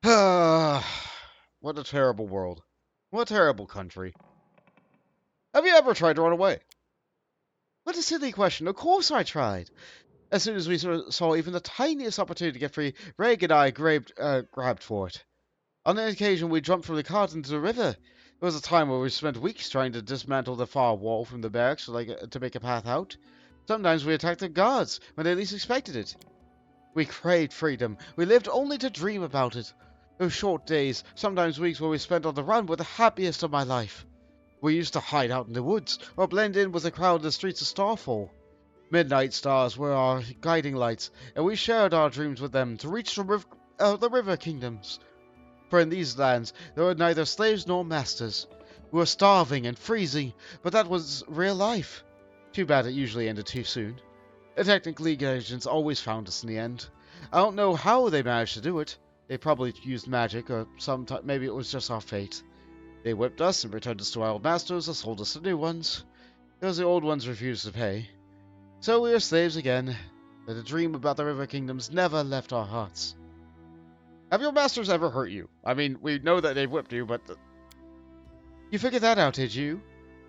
What a terrible world. What a terrible country. Have you ever tried to run away? What a silly question. Of course I tried. As soon as we saw even the tiniest opportunity to get free, Reg and I grabbed for it. On an occasion, we jumped from the cart into the river. There was a time where we spent weeks trying to dismantle the far wall from the barracks to make a path out. Sometimes we attacked the guards when they least expected it. We craved freedom. We lived only to dream about it. Those short days, sometimes weeks where we spent on the run, were the happiest of my life. We used to hide out in the woods, or blend in with the crowd in the streets of Starfall. Midnight stars were our guiding lights, and we shared our dreams with them to reach the river kingdoms. For in these lands, there were neither slaves nor masters. We were starving and freezing, but that was real life. Too bad it usually ended too soon. The Technic League agents always found us in the end. I don't know how they managed to do it. They probably used magic, or maybe it was just our fate. They whipped us and returned us to our old masters, or sold us to new ones, because the old ones refused to pay. So we are slaves again, but the dream about the River Kingdoms never left our hearts. Have your masters ever hurt you? I mean, we know that they've whipped you, but... You figured that out, did you?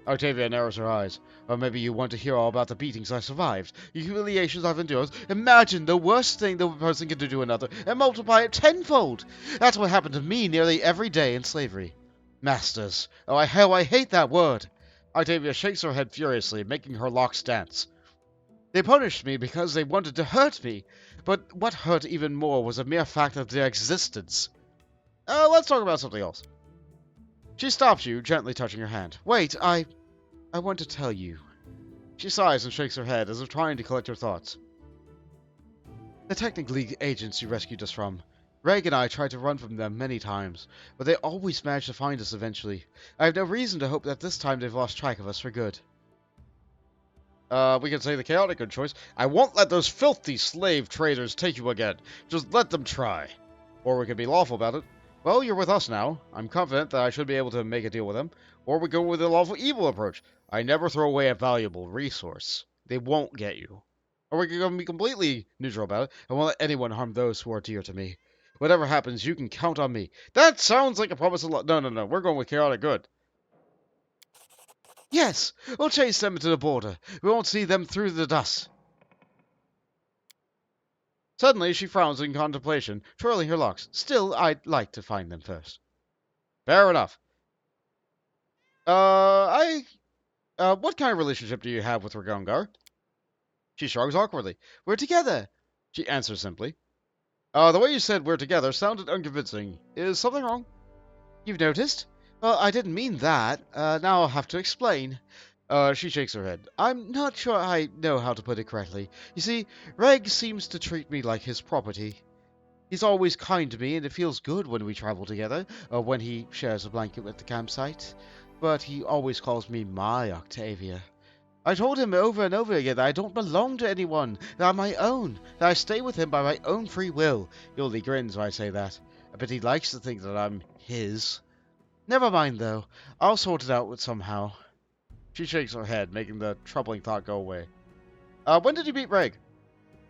Octavia narrows her eyes. Or maybe you want to hear all about the beatings I survived, the humiliations I've endured. Imagine the worst thing the person can do to another, and multiply it tenfold! That's what happened to me nearly every day in slavery. Masters. Oh, how I hate that word! Octavia shakes her head furiously, making her locks dance. They punished me because they wanted to hurt me, but what hurt even more was the mere fact of their existence. Let's talk about something else. She stops you, gently touching her hand. Wait, I want to tell you. She sighs and shakes her head, as if trying to collect her thoughts. The Technic League agents you rescued us from. Reg and I tried to run from them many times, but they always managed to find us eventually. I have no reason to hope that this time they've lost track of us for good. We can say the chaotic good choice. I won't let those filthy slave traders take you again. Just let them try. Or we could be lawful about it. Well, you're with us now. I'm confident that I should be able to make a deal with them. Or we go with the lawful evil approach. I never throw away a valuable resource. They won't get you. Or we can be completely neutral about it. I won't let anyone harm those who are dear to me. Whatever happens, you can count on me. That sounds like a promise of love. No. We're going with chaotic good. Yes, we'll chase them to the border. We won't see them through the dust. Suddenly, she frowns in contemplation, twirling her locks. Still, I'd like to find them first. Fair enough. What kind of relationship do you have with Regongar? She shrugs awkwardly. We're together, she answers simply. The way you said we're together sounded unconvincing. Is something wrong? You've noticed? Well, I didn't mean that. Now I'll have to explain. She shakes her head. I'm not sure I know how to put it correctly. You see, Reg seems to treat me like his property. He's always kind to me, and it feels good when we travel together, or when he shares a blanket at the campsite. But he always calls me my Octavia. I told him over and over again that I don't belong to anyone, that I'm my own, that I stay with him by my own free will. He only grins when I say that. I bet he likes to think that I'm his. Never mind, though. I'll sort it out somehow. She shakes her head, making the troubling thought go away. When did you meet Reg?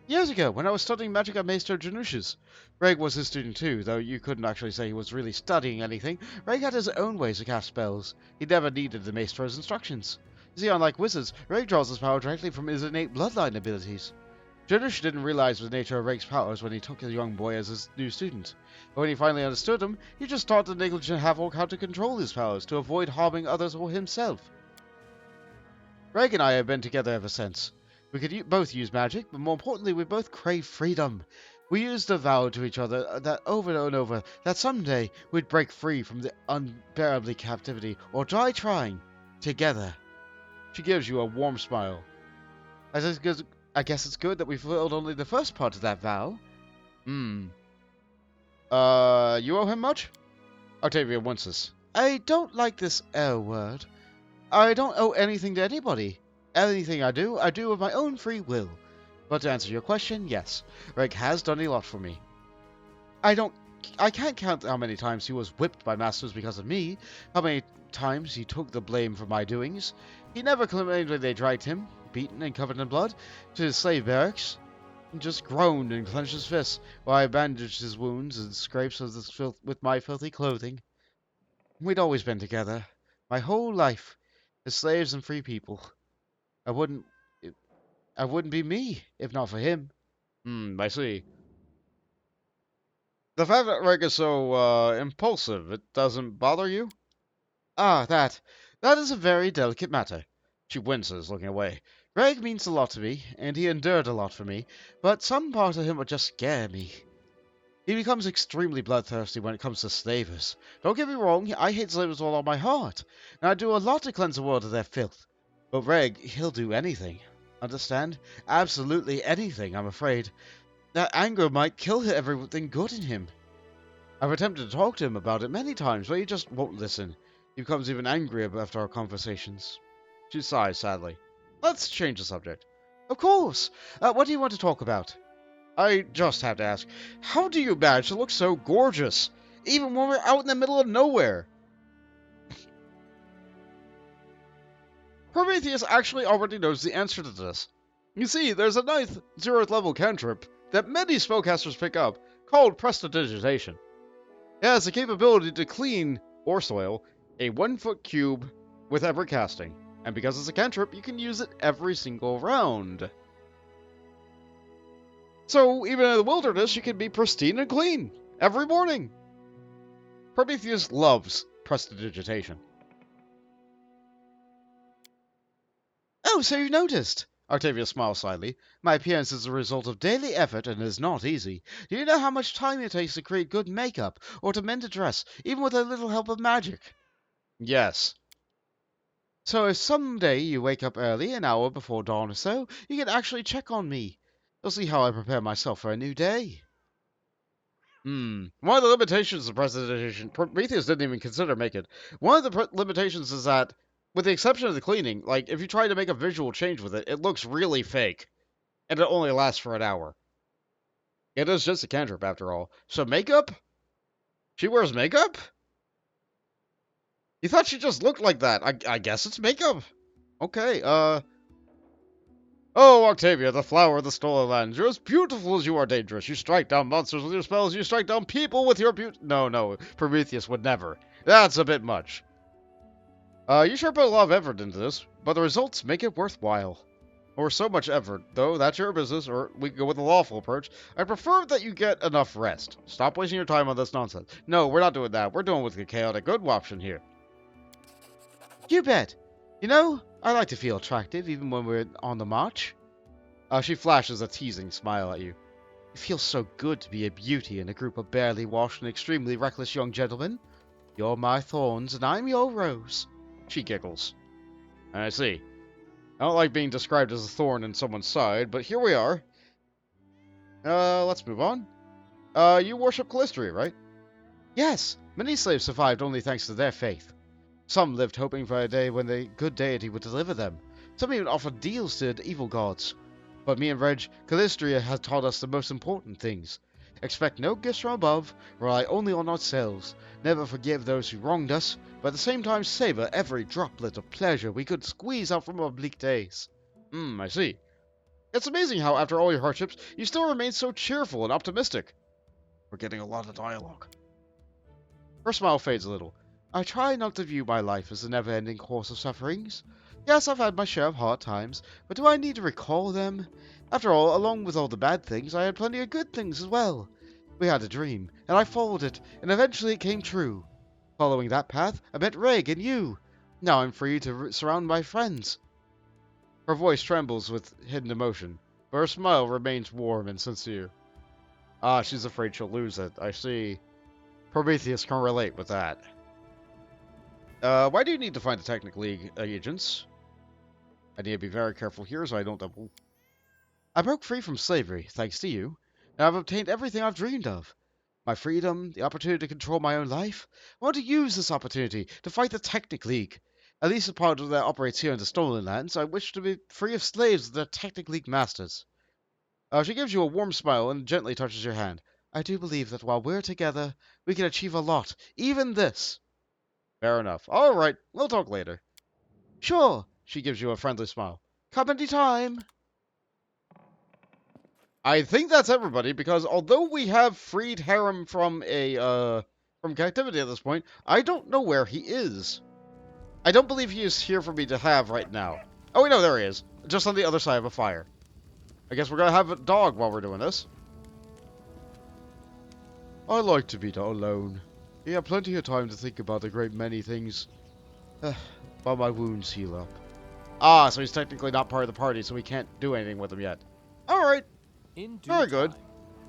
Years ago, when I was studying magic at Maester Janush's. Reg was his student too, though you couldn't actually say he was really studying anything. Reg had his own ways to cast spells. He never needed the Maester's instructions. You see, unlike wizards, Reg draws his power directly from his innate bloodline abilities. Janush didn't realize the nature of Reg's powers when he took the young boy as his new student. But when he finally understood him, he just taught the negligent half-orc how to control his powers to avoid harming others or himself. Reg and I have been together ever since. We could both use magic, but more importantly, we both crave freedom. We used a vow to each other that over and over, that someday we'd break free from the unbearably captivity, or die trying, together. She gives you a warm smile. I guess it's good that we fulfilled only the first part of that vow. You owe him much? Octavia winces. I don't like this word. I don't owe anything to anybody. Anything I do of my own free will. But to answer your question, yes, Reg has done a lot for me. I can't count how many times he was whipped by masters because of me, how many times he took the blame for my doings. He never claimed when they dragged him, beaten and covered in blood, to his slave barracks. He just groaned and clenched his fists while I bandaged his wounds and scrapes of this filth with my filthy clothing. We'd always been together, my whole life, as slaves and free people. I wouldn't be me if not for him. I see. The fact that Reg is so impulsive, it doesn't bother you? Ah, that is a very delicate matter. She winces, looking away. Greg means a lot to me, and he endured a lot for me, but some parts of him would just scare me. He becomes extremely bloodthirsty when it comes to slavers. Don't get me wrong, I hate slavers with all my heart, and I do a lot to cleanse the world of their filth. But Reg, he'll do anything. Understand? Absolutely anything, I'm afraid. That anger might kill everything good in him. I've attempted to talk to him about it many times, but he just won't listen. He becomes even angrier after our conversations. She sighs sadly. Let's change the subject. Of course! What do you want to talk about? I just have to ask, how do you manage to look so gorgeous, even when we're out in the middle of nowhere? Prometheus actually already knows the answer to this. You see, there's a 9th, 0th level cantrip that many spellcasters pick up, called Prestidigitation. It has the capability to clean, or soil, a 1-foot cube with every casting, and because it's a cantrip, you can use it every single round. So, even in the wilderness, you can be pristine and clean, every morning. Prometheus loves Prestidigitation. Oh, so you've noticed? Octavia smiles slightly. My appearance is a result of daily effort and is not easy. Do you know how much time it takes to create good makeup, or to mend a dress, even with a little help of magic? Yes. So if someday you wake up early, an hour before dawn or so, you can actually check on me. You'll see how I prepare myself for a new day. One of the limitations of Prestidigitation, Prometheus didn't even consider making. One of the limitations is that, with the exception of the cleaning, like, if you try to make a visual change with it, it looks really fake. And it only lasts for an hour. It is just a cantrip, after all. So makeup? She wears makeup? You thought she just looked like that. I guess it's makeup. Okay, Oh, Octavia, the flower of the stolen lands. You're as beautiful as you are dangerous. You strike down monsters with your spells. You strike down people with your beauty. No, Prometheus would never. That's a bit much. You sure put a lot of effort into this, but the results make it worthwhile. Or so much effort, though that's your business, or we can go with the lawful approach. I prefer that you get enough rest. Stop wasting your time on this nonsense. No, we're not doing that. We're doing with the chaotic good option here. You bet. You know, I like to feel attractive even when we're on the march. She flashes a teasing smile at you. It feels so good to be a beauty in a group of barely washed and extremely reckless young gentlemen. You're my thorns, and I'm your rose. She giggles. I see. I don't like being described as a thorn in someone's side, but here we are. Let's move on. You worship Callistria, right? Yes, many slaves survived only thanks to their faith. Some lived hoping for a day when the good deity would deliver them. Some even offered deals to the evil gods. But me and Reg, Callistria has taught us the most important things. Expect no gifts from above, rely only on ourselves, never forgive those who wronged us, but at the same time savor every droplet of pleasure we could squeeze out from our bleak days. I see. It's amazing how, after all your hardships, you still remain so cheerful and optimistic. We're getting a lot of dialogue. Her smile fades a little. I try not to view my life as a never-ending course of sufferings. Yes, I've had my share of hard times, but do I need to recall them? After all, along with all the bad things, I had plenty of good things as well. We had a dream, and I followed it, and eventually it came true. Following that path, I met Reg and you. Now I'm free to surround my friends. Her voice trembles with hidden emotion, but her smile remains warm and sincere. Ah, she's afraid she'll lose it. I see. Prometheus can relate with that. Why do you need to find the Technic League agents? I need to be very careful here so I don't double. I broke free from slavery, thanks to you, and I've obtained everything I've dreamed of. My freedom, the opportunity to control my own life. I want to use this opportunity to fight the Technic League. At least a part of that operates here in the Stolen Lands. I wish to be free of slaves of the Technic League masters. She gives you a warm smile and gently touches your hand. I do believe that while we're together, we can achieve a lot, even this. Fair enough. All right, we'll talk later. Sure, she gives you a friendly smile. Come any time. I think that's everybody, because although we have freed Harem from from captivity at this point, I don't know where he is. I don't believe he is here for me to have right now. Oh, wait, no, there he is. Just on the other side of a fire. I guess we're gonna have a dog while we're doing this. I like to be alone. You have plenty of time to think about a great many things. While my wounds heal up. Ah, so he's technically not part of the party, so we can't do anything with him yet. Alright, In due very good. time.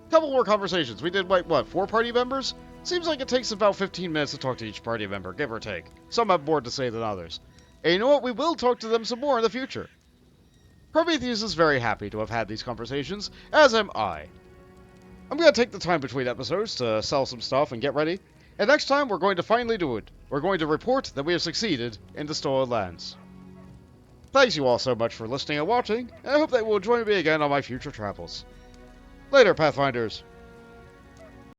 Couple more conversations. We did, like, what, 4 party members? Seems like it takes about 15 minutes to talk to each party member, give or take. Some have more to say than others. And you know what? We will talk to them some more in the future. Prometheus is very happy to have had these conversations, as am I. I'm going to take the time between episodes to sell some stuff and get ready, and next time we're going to finally do it. We're going to report that we have succeeded in the Stolen Lands. Thanks you all so much for listening and watching, and I hope that you will join me again on my future travels. Later, Pathfinders.